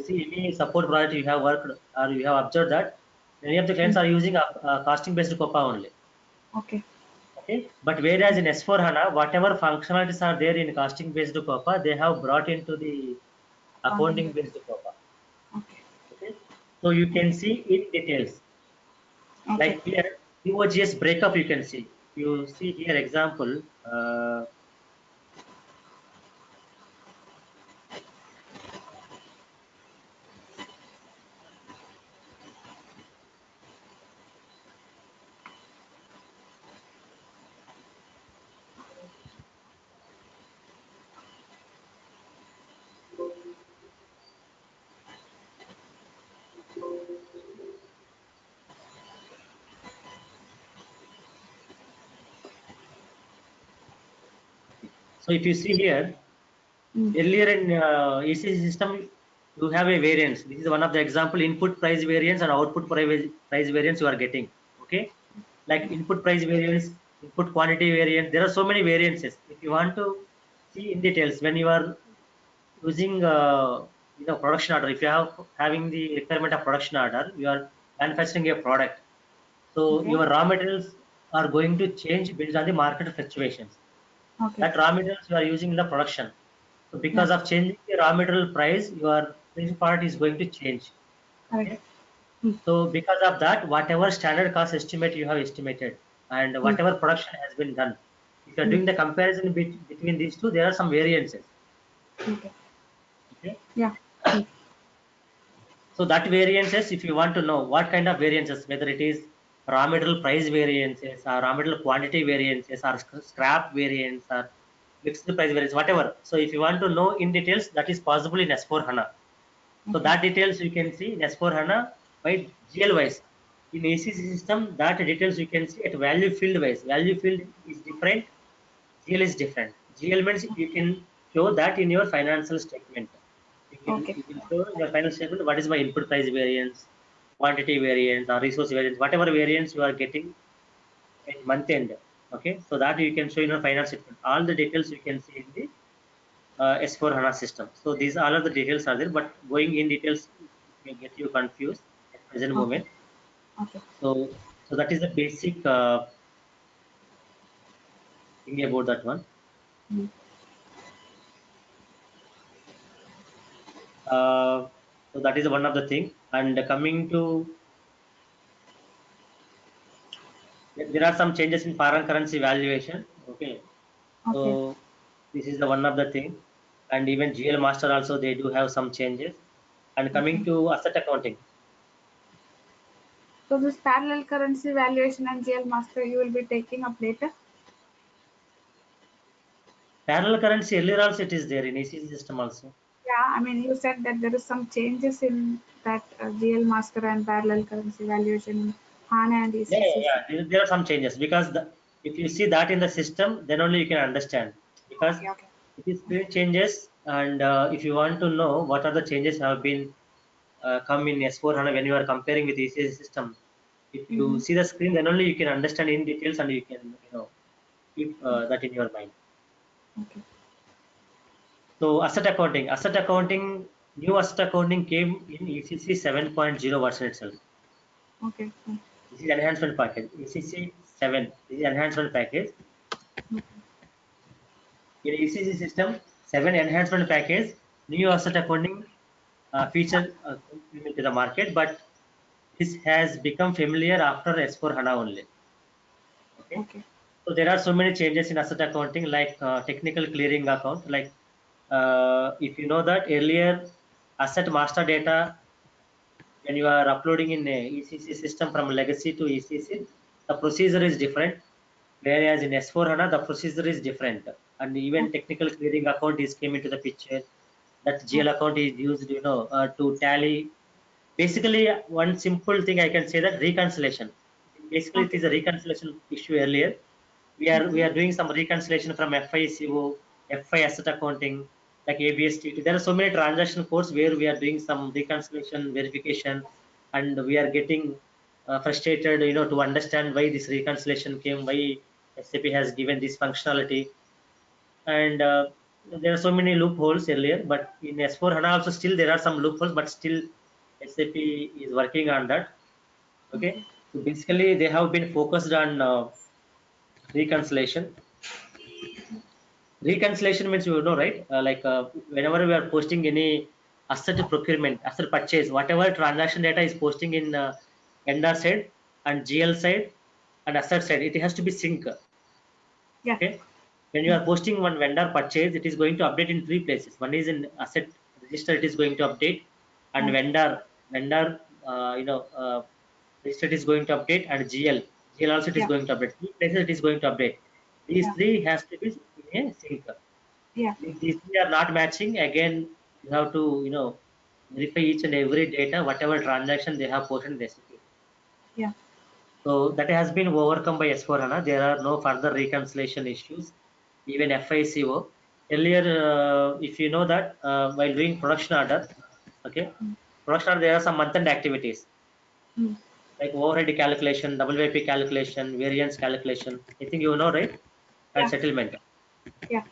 see any support project you have worked or you have observed that many of the clients are using a costing based COPA only. Okay. Okay, but whereas in S4 HANA, whatever functionalities are there in costing based COPA, they have brought into the accounting Accounting. based COPA. Okay. Okay, so you can see in details Okay. like here QoGS breakup. You can see. You see here example. So if you see here, Mm. earlier in ECC system, you have a variance. This is one of the example input price variance and output price variance you are getting. Okay, like input price variance, input quantity variance. There are so many variances. If you want to see in details, when you are using production order, if you have having the requirement of production order, you are manufacturing a product. So Okay. your raw materials are going to change based on the market fluctuations. Okay. That raw materials you are using in the production. So Yeah. because of changing the raw material price, your finished part is going to change. Correct. Okay. Mm. So because of that, whatever standard cost estimate you have estimated and Mm. whatever production has been done, if you are Mm. doing the comparison between these two, there are some variances. Okay. Okay. Yeah. Mm. So that variances, if you want to know what kind of variances, whether it is raw material price variances or raw material quantity variances or scrap variance or mixed price variance, whatever. So if you want to know in details, that is possible in S4 HANA. So Okay. that details you can see in S4 HANA by GL wise. In ACC system, that details you can see at value field wise. Value field is different, GL is different. GL means you can show that in your financial statement. Okay. You can show in your final statement what is my input price variance, quantity variance, or resource variance, whatever variance you are getting at month end. Okay, so that you can show in your final statement. All the details you can see in the S4 HANA system. So these all of the details are there, but going in details may get you confused at present Okay. moment. Okay. So that is the basic thing about that one. Mm. So that is one of the thing. And coming to, there are some changes in foreign currency valuation. Okay, Okay. so this is the one of the thing. And even GL Master also they do have some changes. And coming Okay. to asset accounting. So this parallel currency valuation and GL master you will be taking up later. Parallel currency earlier also it is there in ECC system also. Yeah, I mean, you said that there is some changes in that GL master and parallel currency valuation, HANA and Yeah, ECC. There are some changes because if you see that in the system, then only you can understand. Because Okay, okay. it is screen changes, and if you want to know what are the changes have been come in S4 HANA when you are comparing with ECS system, if you Mm-hmm. see the screen, then only you can understand in details and you can keep that in your mind. Okay. So asset accounting, new asset accounting came in ECC 7.0 version itself. Okay. Mm. This is enhancement package. ECC 7 this is enhancement package. In ECC system 7 enhancement package, new asset accounting feature came into the market, but this has become familiar after S4 HANA only. Okay, Okay. so there are so many changes in asset accounting, like technical clearing account. Like if you know that earlier, asset master data when you are uploading in a ECC system from legacy to ECC, the procedure is different. Whereas in S4 HANA, the procedure is different, and even Okay. technical clearing account is came into the picture. That GL Okay. account is used, to tally. Basically, one simple thing I can say that reconciliation. Basically, it Okay. is a reconciliation issue earlier. We Okay. are doing some reconciliation from FICO, FI asset accounting, like ABST. There are so many transaction codes where we are doing some reconciliation verification. and we are getting frustrated, to understand why this reconciliation came, why SAP has given this functionality, and there are so many loopholes earlier. But in S4 HANA also still there are some loopholes, but still SAP is working on that. Okay, so basically they have been focused on reconciliation. Reconciliation means, right? Like whenever we are posting any asset procurement, asset purchase, whatever transaction data is posting in vendor side and GL side and asset side, it has to be sync. Yeah. Okay. When you are posting one vendor purchase, it is going to update in three places. One is in asset register, it is going to update, and Okay. vendor register is going to update, and GL also it is Yeah. going to update. Three places it is going to update. These Yeah. three has to be in a sync. Yeah. If these three are not matching, again you have to verify each and every data, whatever transaction they have posted in the SAP. Yeah. So that has been overcome by S4 HANA. There are no further reconciliation issues, even FICO. Earlier, if you know that while doing production order, okay, Mm. production order there are some month-end activities Mm. like overhead calculation, WIP calculation, variance calculation. I think you know, right? And Yeah. settlement. Yeah.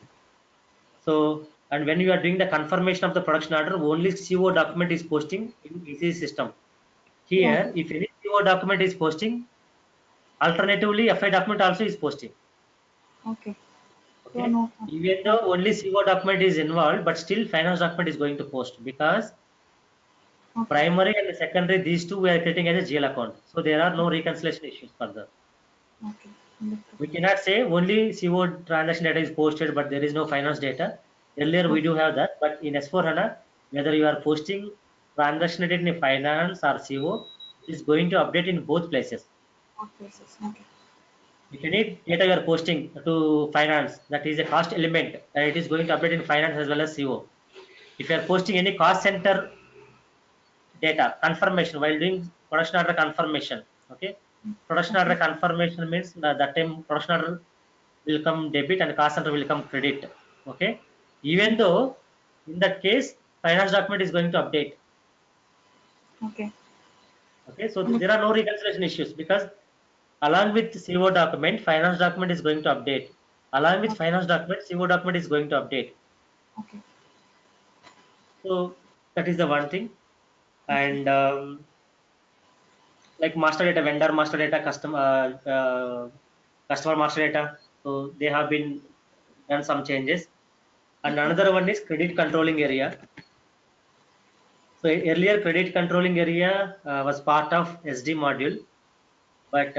So, and when you are doing the confirmation of the production order, only CO document is posting in EC system. Yeah. Here, if any CO document is posting, alternatively, FI document also is posting. Okay. So Okay. no. Even though Okay. only CO document is involved, but still finance document is going to post because Okay. primary and secondary, these two we are creating as a GL account. So there are no reconciliation issues further. Okay. Understood. We cannot say only CO transaction data is posted, but there is no finance data. Earlier we Okay. do have that, but in S4 HANA, whether you are posting transaction data in finance or CO, it is going to update in both places. Both places. Okay. If any data you are posting to finance, that is a cost element, and it is going to update in finance as well as CO. If you are posting any cost center data confirmation while doing production order confirmation, okay, production order Okay. confirmation means that time production order will come debit and cost center will come credit. Okay, even Okay. though in that case finance document is going to update. Okay. Okay, so there Understood. are no reconciliation issues because along with CO document finance document is going to update, along with Okay. finance document CO document is going to update. Okay. So that is the one thing. Okay. And like master data, vendor master data, customer master data. So they have been done some changes. And Okay. another one is credit controlling area. So earlier credit controlling area was part of SD module, but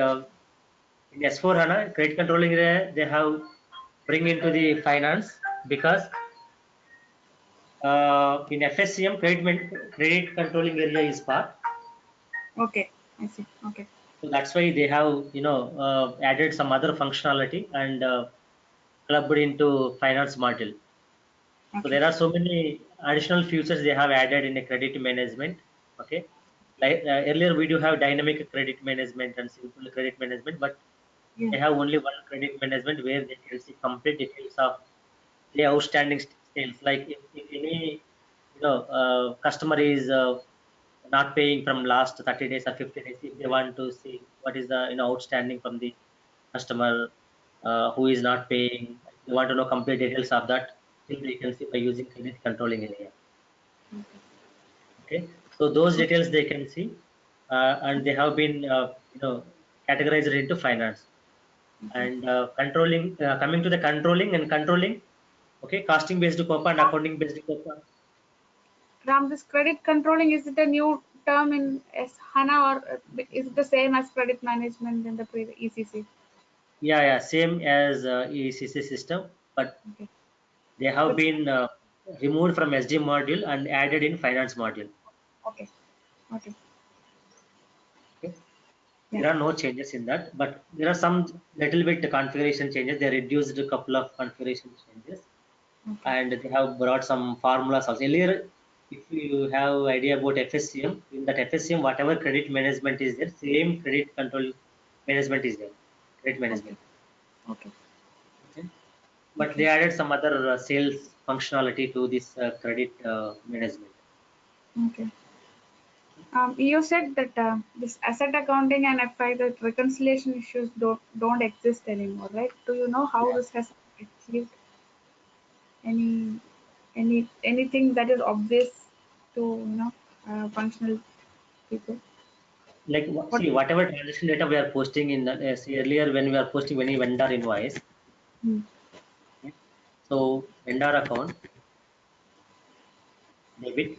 in S4 HANA credit controlling area they have bring into the finance because in FSCM credit controlling area is part. Okay. I see. Okay. So that's why they have added some other functionality and clubbed into finance module. So Okay. there are so many additional features they have added in a credit management. Okay, like earlier we do have dynamic credit management and simple credit management, but Yeah. they have only one credit management where they can see complete details of the outstanding sales. Like if any customer is not paying from last 30 days or 50 days, if they want to see what is the outstanding from the customer who is not paying, if they want to know complete details of that, simply you can see by using credit controlling area. Okay, so those Okay. details they can see, and they have been categorized into finance Okay. and controlling. Coming to the controlling, okay, costing based COPA and accounting based COPA. Ram, this credit controlling, is it a new term in S HANA, or is it the same as credit management in the previous ECC? Yeah, yeah, same as ECC system, but Okay. they have Which? been removed from SD module and added in finance module. Okay. Okay. Okay. Yeah. There are no changes in that, but there are some little bit configuration changes. They reduced a couple of configuration changes, Okay. and they have brought some formulas also. Earlier, if you have idea about FSCM, in that FSCM, whatever credit management is there, same credit control management is there. Credit Okay. management. Okay. Okay. But they Okay. added some other sales functionality to this credit management. Okay. You said that this asset accounting and FI, the reconciliation issues don't exist anymore, right? Do you know how Yeah. this has achieved any anything that is obvious to functional people? Like What? see, whatever transaction data we are posting in see earlier when we are posting any vendor invoice, Hmm. okay? So vendor account debit,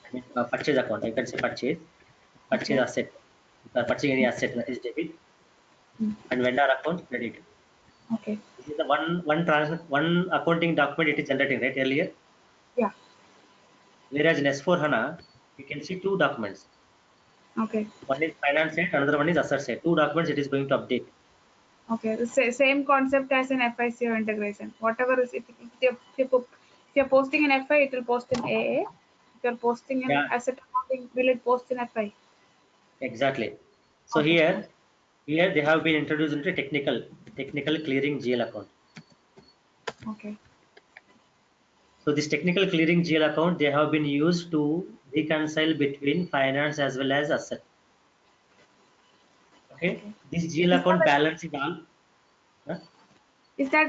I mean purchase account. I can say purchase Okay. asset. If you are purchasing any asset, that is debit, Hmm. and vendor account credit. Okay. This is the one accounting document it is generating right earlier. Yeah. Whereas in S4 HANA, you can see two documents. Okay. One is finance side, another one is asset side. Two documents it is going to update. Okay. The same concept as in FICO integration. Whatever is if you're posting in FI, it will post in AA. If you're posting in Yeah, asset accounting, will it post in FI? exactly. So Okay. here they have been introduced into technical clearing GL account. Okay. So this technical clearing GL account they have been used to reconcile between finance as well as asset. Okay, Okay. this GL Is account that balance is all. Huh?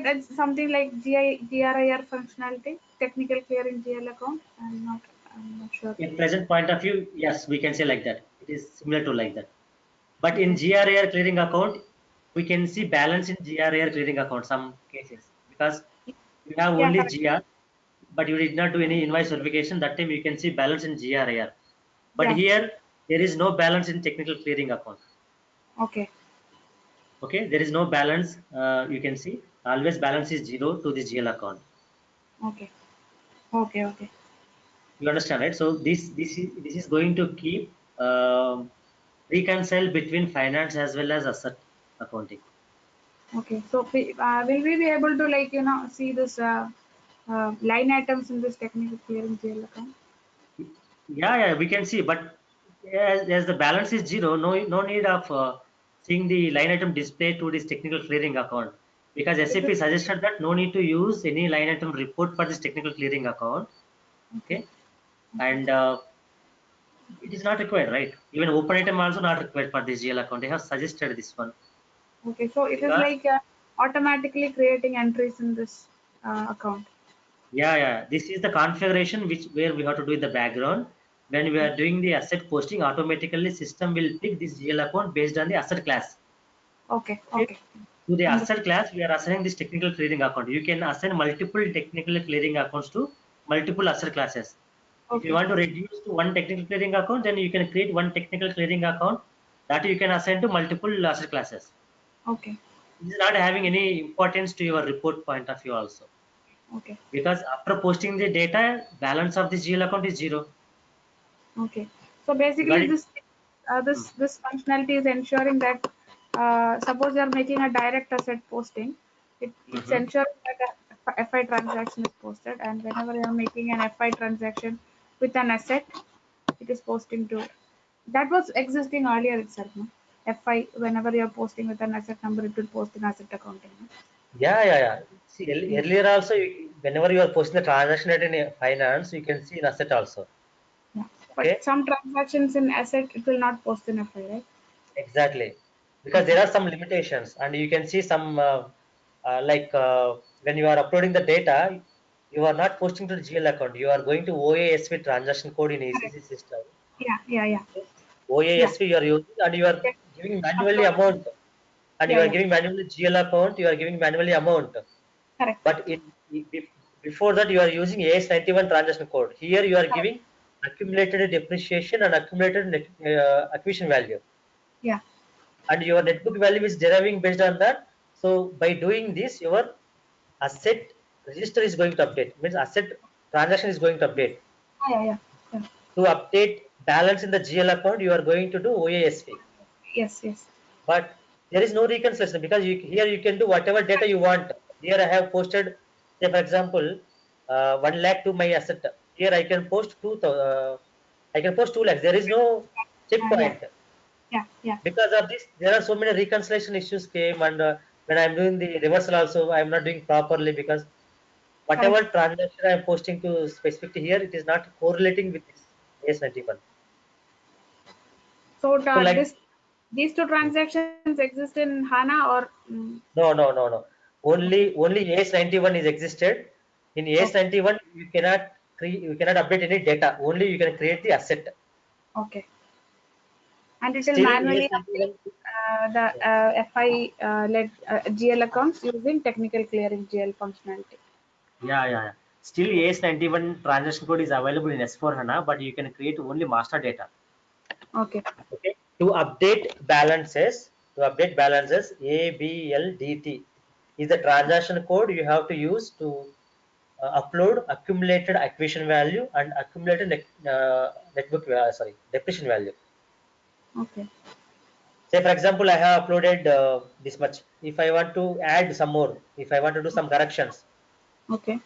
that's something like GRIR functionality, technical clearing GL account? I'm not sure. In present point of view, yes, we can say like that. It is similar to like that. But in Okay. GRAR clearing account, we can see balance in GRAR clearing account some cases because you have Yeah, only correct. GR, but you did not do any invoice verification. That time you can see balance in GRAR. But Yeah. here there is no balance in technical clearing account. Okay. Okay, there is no balance. You can see always balance is zero to the GL account. Okay. Okay. Okay. You understand, right? So this is going to keep reconcile between finance as well as asset accounting. Okay. So will we be able to see this line items in this technical clearing GL account? Yeah, we can see, but as the balance is zero, no need of seeing the line item display to this technical clearing account because Is SAP it suggested that no need to use any line item report for this technical clearing account. okay? Okay, Okay. and it is not required, right? Even open item also not required for this GL account. They have suggested this one Okay. So it is because like automatically creating entries in this account. yeah, this is the configuration which where we have to do in the background. When we Okay. are doing the asset posting, automatically system will pick this GL account based on the asset class. Okay. Okay. Okay. To the Understood. asset class, we are assigning this technical clearing account. You can assign multiple technical clearing accounts to multiple asset classes. If you Okay. want to reduce to one technical clearing account, then you can create one technical clearing account that you can assign to multiple asset classes. Okay. This is not having any importance to your report point of view also. Okay. Because after posting the data, balance of this GL account is zero. Okay. So You got basically, it? Hmm. this functionality is ensuring that suppose you are making a direct asset posting, it's Mm-hmm. ensuring that a FI transaction is posted, and whenever you are making an FI transaction with an asset, it is posting to. That was existing earlier itself. No? FI, whenever you are posting with an asset number, it will post in asset accounting. No? Yeah. See, Yeah. earlier also, whenever you are posting the transaction at in finance, you can see in asset also. Yeah. But Okay. some transactions in asset, it will not post in FI, right? Exactly, because there Okay. are some limitations, and you can see some like when you are uploading the data, you are not posting to the GL account. You are going to OASV transaction code in Correct. ECC system. Yeah. Okay? Yeah. OASV you are using, and you are Yeah. giving manually Upload. amount, and you are Yeah. giving manually GL account. You are giving manually amount, Correct. but before that you are using AS91 transaction code. Here you are Correct. giving accumulated depreciation and accumulated acquisition value Yeah. and your net book value is deriving based on that. So by doing this, your asset register is going to update. Means asset transaction is going to update. Yeah. Yeah. To update balance in the GL account, you are going to do OASV. Yes. But there is no reconciliation because here you can do whatever data you want. Here I have posted, say for example, 1 lakh to my asset. Here I can post I can post 2 lakhs. There is no Yeah. checkpoint. Yeah. Because of this there are so many reconciliation issues came and when I'm doing the reversal also I'm not doing properly because whatever Correct. transaction I'm posting to specific to here it is not correlating with this. AS91. So So like these two transactions exist in HANA or no. Only AS91 is existed. In okay, AS91 you cannot update any data. Only you can create the asset. okay, and it will Still manually AS91. update the FI led GL accounts using technical clearing GL functionality. Yeah. Still AS91 transaction code is available in S4 HANA, but you can create only master data. Okay, Okay. To update balances, ABLDT is the transaction code you have to use to upload accumulated acquisition value and accumulated depletion value. okay, Say for example, I have uploaded this much. If I want to add some more, if I want to do some corrections, okay,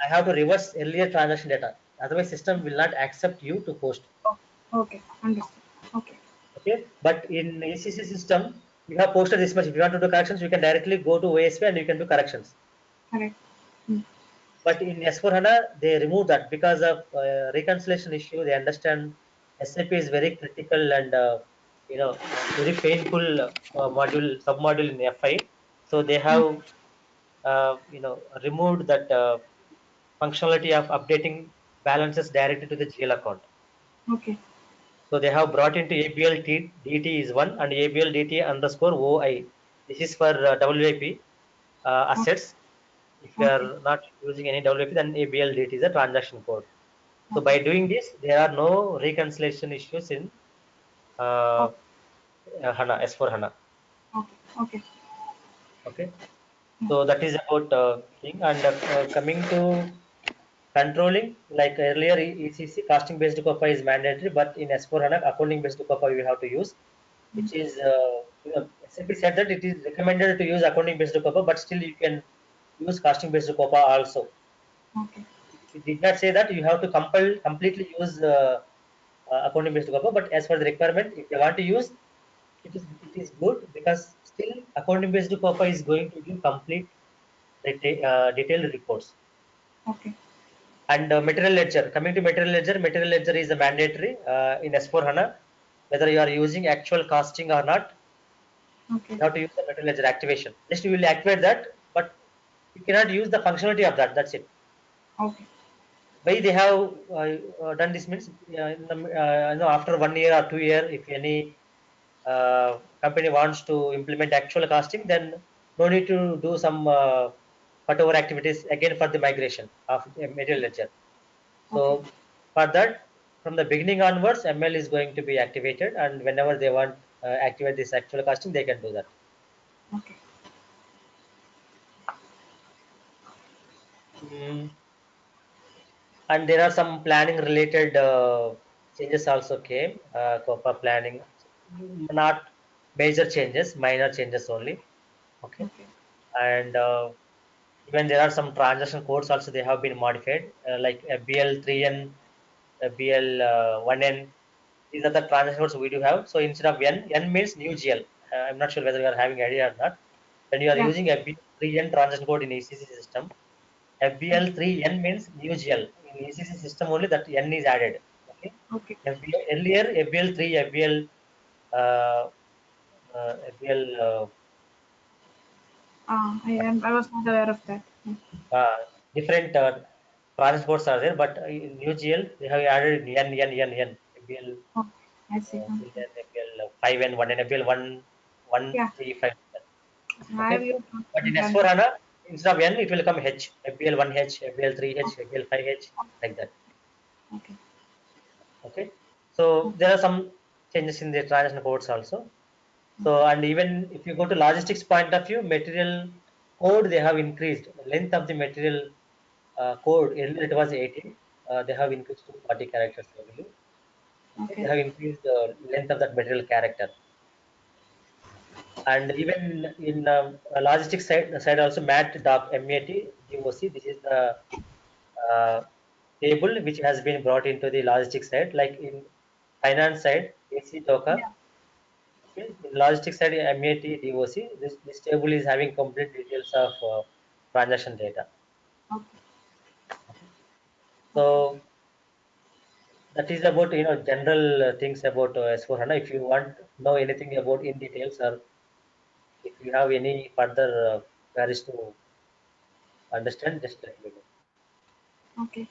I have to reverse earlier transaction data. Otherwise, system will not accept you to post. oh, okay, understood. Okay, Okay, but in ECC system, you have posted this much. If you want to do corrections, you can directly go to OSP and you can do corrections. correct. Hmm. But in S4 HANA, they remove that because of reconciliation issue. They understand SAP is very critical and very painful module submodule in FI. So they have removed that functionality of updating balances directly to the GL account. Okay, So they have brought into ABL DT is one and ABL DT underscore OI. This is for WIP okay, assets. If you okay, are not using any WIP, then ABL DT is a transaction code. So okay, by doing this, there are no reconciliation issues in uh, okay, HANA, S4 HANA. okay, okay. Okay. Hmm. So that is about thing. And coming to controlling, like earlier ECC casting based COPA is mandatory, but in S4 HANA accounting based COPA we have to use, Hmm. which is SAP said that it is recommended to use accounting based COPA, but still you can use casting based COPA also. Okay, It did not say that you have to completely use accounting based COPA, but as for the requirement, if you want to use, it is good because still accounting based COPA is going to give complete detailed reports. okay, And material ledger, coming to material ledger is a mandatory in S4 HANA. Whether you are using actual costing or not, okay, you have to use the material ledger activation. Just you will activate that, but you cannot use the functionality of that. That's it. okay, Why they have done this means, after 1 year or 2 year, if any company wants to implement actual costing, then no need to do some cutover activities again for the migration of material ledger. okay, So for that, from the beginning onwards, ML is going to be activated, and whenever they want activate this actual casting, they can do that. okay, Mm. And there are some planning related changes also came. COPA planning, not major changes, minor changes only. Okay, okay, and even there are some transaction codes also they have been modified, like BL3N, BL1N. These are the transaction codes we do have. So instead of N means new GL. I'm not sure whether you are having idea or not. When you are yeah, using FBL3N transaction code in ECC system, FBL3N means new GL. In ECC system only that N is added. Okay. okay. Earlier FBL3, uh, FBL I was not aware of that. Hmm. uh, different transports are there, but in UGL they have added N, FBL Okay, I see. 3N, FBL 5N, 1N, FBL 1, Yeah, 3, 5. I have Okay, used but in S4 transaction. HANA, instead of N, it will come H, FBL 1H, FBL 3H, Okay, FBL 5H, like that. okay, Okay, so okay, there are some changes in the transaction codes also. So, and even if you go to logistics point of view, material code they have increased length of the material code. Earlier it was 18. They have increased to 40 characters, I believe. Okay, they okay, have increased the length of that material character. And even in logistics side also MAT DOC. This is the uh, table which has been brought into the logistics side. Like in finance side, AC DOCA. yeah, Okay. In logistics side, MAT DOC. This table is having complete details of transaction data. okay, Okay. okay, So That is about general things about S4 HANA. If you want to know anything about in details, or if you have any further queries to understand, just let me know. Okay.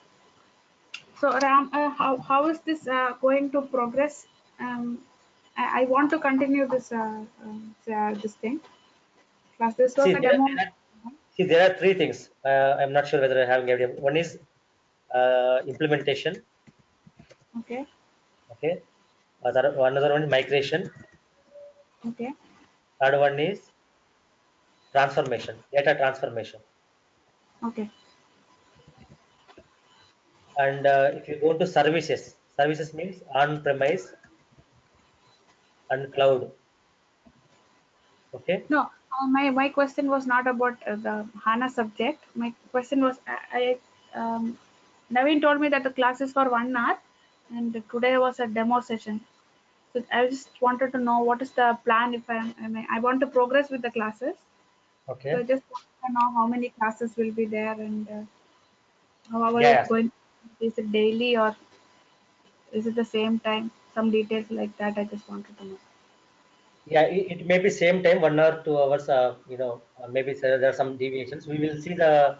So Ram, how is this going to progress? I want to continue this thing. Plus, this was See, a demo. there are three things. I'm not sure whether I have given. One is implementation. Okay. Okay. Another one is migration. Okay. Third one is transformation, data transformation. Okay. And if you go to services, services means on-premise and cloud. Okay. No, my question was not about the HANA subject. My question was Naveen told me that the class is for 1 hour, and today was a demo session. So I just wanted to know what is the plan if I want to progress with the classes. So I Okay. just want to know how many classes will be there and how are Yeah. it Yeah. going? Is it daily or is it the same time? Some details like that I just wanted to know. Yeah, it may be same time, 1 hour, 2 hours. Maybe there are some deviations. We will see the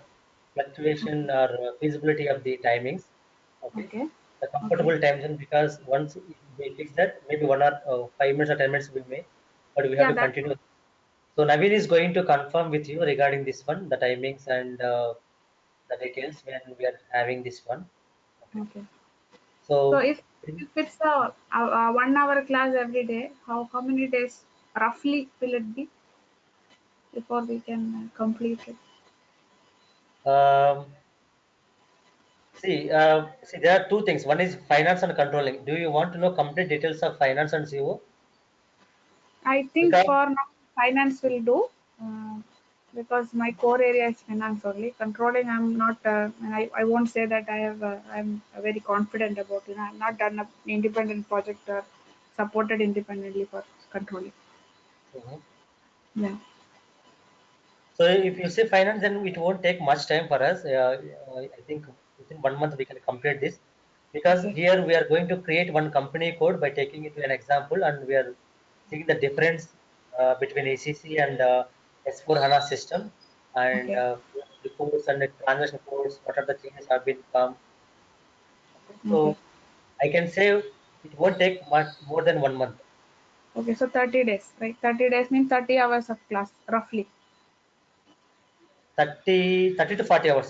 fluctuation or feasibility of the timings. Okay, Okay. the Okay. comfortable time zone, because once we fix that, maybe 1 hour, 5 minutes or 10 minutes we may, but we have Yeah, to that. continue. So Naveen is going to confirm with you regarding this one, the timings and the details when we are having this one. Okay. Okay. So So if it's a 1 hour class every day, how many days roughly will it be before we can complete it? um, see, there are two things. One is finance and controlling. Do you want to know complete details of finance and CO? I think Because for now finance will do uh, because my core area is finance only. Controlling, I'm not. And I won't say that I'm very confident about. I've not done an independent project or supported independently for controlling. Mhm. Yeah. So if you say finance, then it won't take much time for us. I think within 1 month we can complete this, because Okay. here we are going to create one company code by taking it to an example, and we are seeing the difference between ECC and S4 HANA system, and Okay. reports and the transaction codes. What are the changes have been come? Okay. Okay. So I can say it won't take much more than 1 month. Okay. So 30 days, right? 30 days means 30 hours of class roughly. 30 to 40 hours.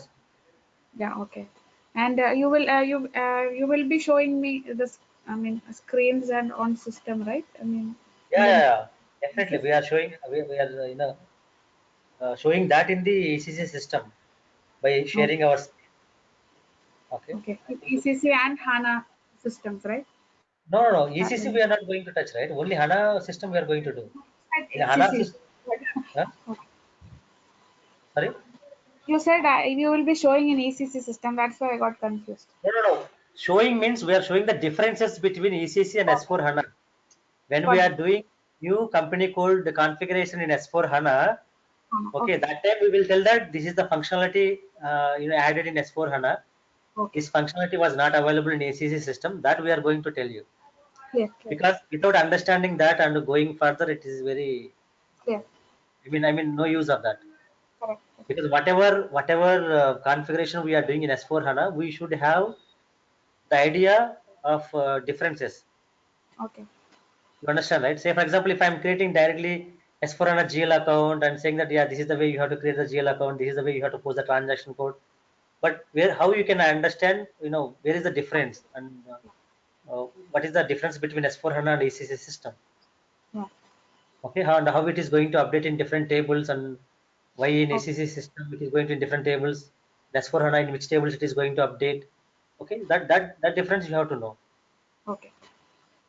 Yeah, okay. And you will be showing me this. I mean, screens and on system, right? I mean, Yeah, yeah, link. yeah. Definitely. We are showing, we are, showing that in the ECC system by Okay, sharing our screen. Okay. okay. I think, ECC and HANA systems, right? no. ECC Parallel. we are not going to touch, right? Only HANA system we are going to do. At In HANA ECC. system, huh? Okay. Sorry? You said you will be showing in ECC system. That's why I got confused. No. Showing means we are showing the differences between ECC and Okay. S4 HANA. When we Got are it. doing new company code configuration in S4 HANA, HANA. okay, Okay. that time we will tell that this is the functionality added in S4 HANA. Okay. This functionality was not available in ACC system. That we are going to tell you, Clear. Clear. because without understanding that and going further, it is very. Clear. I mean, no use of that, Correct. because whatever configuration we are doing in S4 HANA, we should have the idea of differences. Okay. You understand, right? Say, for example, if I'm creating directly S4 HANA GL account and saying that, yeah, this is the way you have to create the GL account, this is the way you have to post the transaction code. But where, how you can understand, where is the difference, and what is the difference between S4 HANA and ECC system? Yeah. Okay, how it is going to update in different tables, and why in Okay. ACC system it is going to in different tables. That's for HANA in which tables it is going to update. Okay, that difference you have to know. Okay.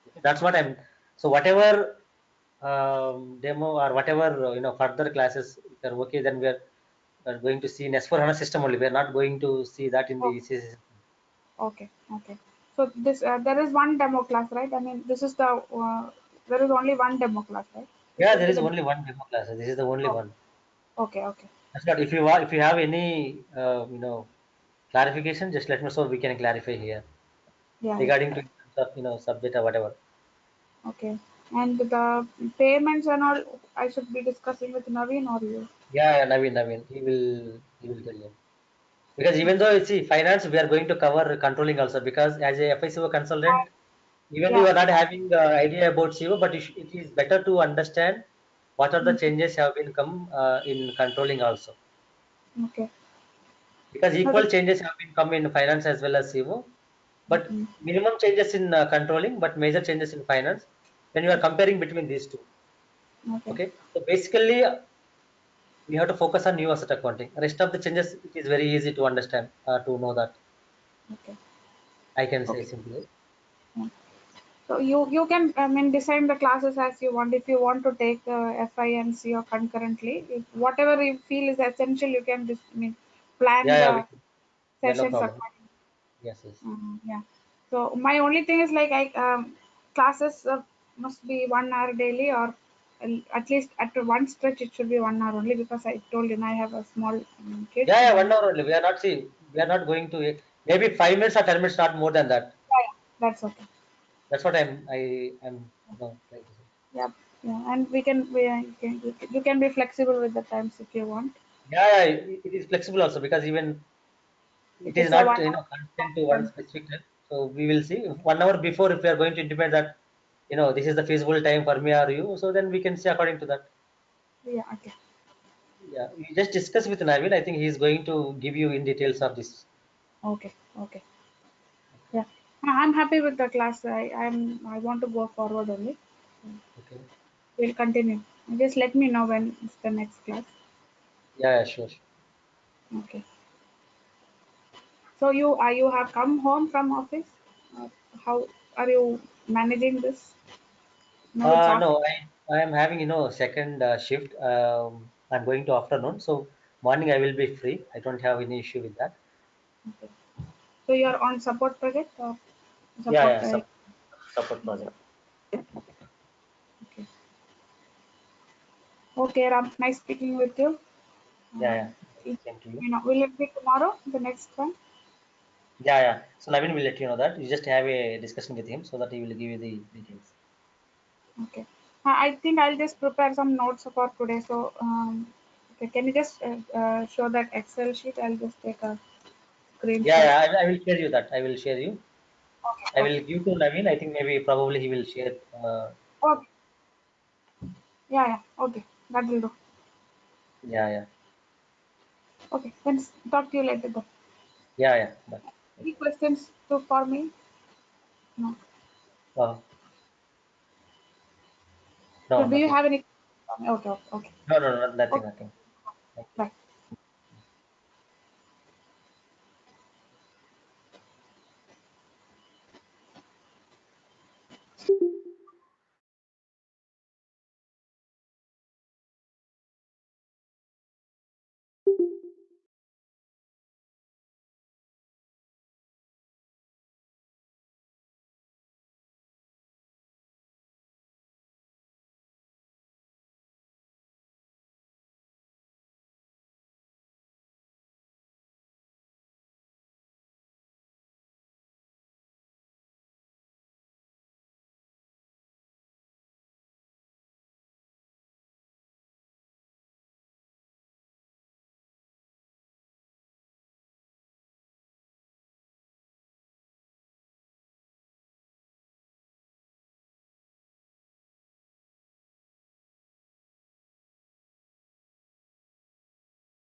Okay, that's what I'm. So whatever demo or whatever further classes, if you're okay, then we are going to see in S4 HANA system only. We are not going to see that in the Okay. ECC system. Okay. Okay. So this there is one demo class, right? I mean, this is the there is only one demo class, right? This Yeah, will there be is the. only one demo class. This is the only Oh, one. okay. Okay. That's what. If you have any clarification, just let me know so we can clarify here. Yeah, yeah. regarding to subject or whatever. Okay. And the payments and all, I should be discussing with Naveen or you? Yeah, yeah, Naveen, he will tell you. Because even though you see finance, we are going to cover controlling also, because as a FICO consultant, even though you Yeah. are not having idea about CO, but it is better to understand what are the Mm, changes have been come in controlling also, okay. because No, equal changes have been come in finance as well as CO, but mm, minimum changes in controlling, but major changes in finance when you are comparing between these two. okay. Okay, so basically we have to focus on new asset accounting. Rest of the changes it is very easy to understand to know that. Okay. I can say Okay. simply. Yeah. So you can, I mean, design the classes as you want. If you want to take FI and CO concurrently, whatever you feel is essential, you can just, I mean, plan Yeah, yeah, the yeah, no sessions problem. accordingly. Yes, yes. Yeah. So my only thing is like classes must be 1 hour daily, or at least at one stretch it should be 1 hour only, because I told you I have a small kid. Yeah, yeah, 1 hour only. We are not going to maybe 5 minutes or 10 minutes, not more than that. Yeah, yeah, that's okay. That's what I'm trying to say. Yeah, yeah, and you can be flexible with the times if you want. Yeah, yeah, it is flexible also, because even it If is it's a not 1 hour, constant to one then specific time. So we will see 1 hour before if we are going to intimate that this is the feasible time for me or you. So then we can see according to that. yeah, okay, Yeah, you just discuss with Navin. I think he is going to give you in details of this. okay, okay. Yeah, I'm happy with the class. I want to go forward only. Okay. We'll continue. Just let me know when it's the next class. Yeah, yeah, sure, sure. Okay. So you have come home from office? How are you managing this? No, it's after. No, I am having second shift. I'm going to afternoon, so morning I will be free. I don't have any issue with that. Okay. So you're on support project or Yeah, support? yeah, support project. Okay. Okay, Ram. Nice speaking with you. Yeah, Um, yeah. Same to you. will it be tomorrow? The next one? Yeah, yeah. So Navin will let you know that. You just have a discussion with him so that he will give you the details. Okay. I think I'll just prepare some notes for today. So, okay, can you just show that Excel sheet? I'll just take a Yeah, screenshot. yeah. I will share you that. I will share you. Okay. I will Okay. give to Navin. I think maybe probably he will share. Okay. Yeah. Yeah. Okay. That will do. Yeah, yeah, Okay. Then talk to you later. Then. yeah, yeah. But Any questions for me? No. uh, So, no, do you nothing. have any? Okay. Okay. Okay. No, no, no, nothing, Okay. nothing. Thank you. Bye.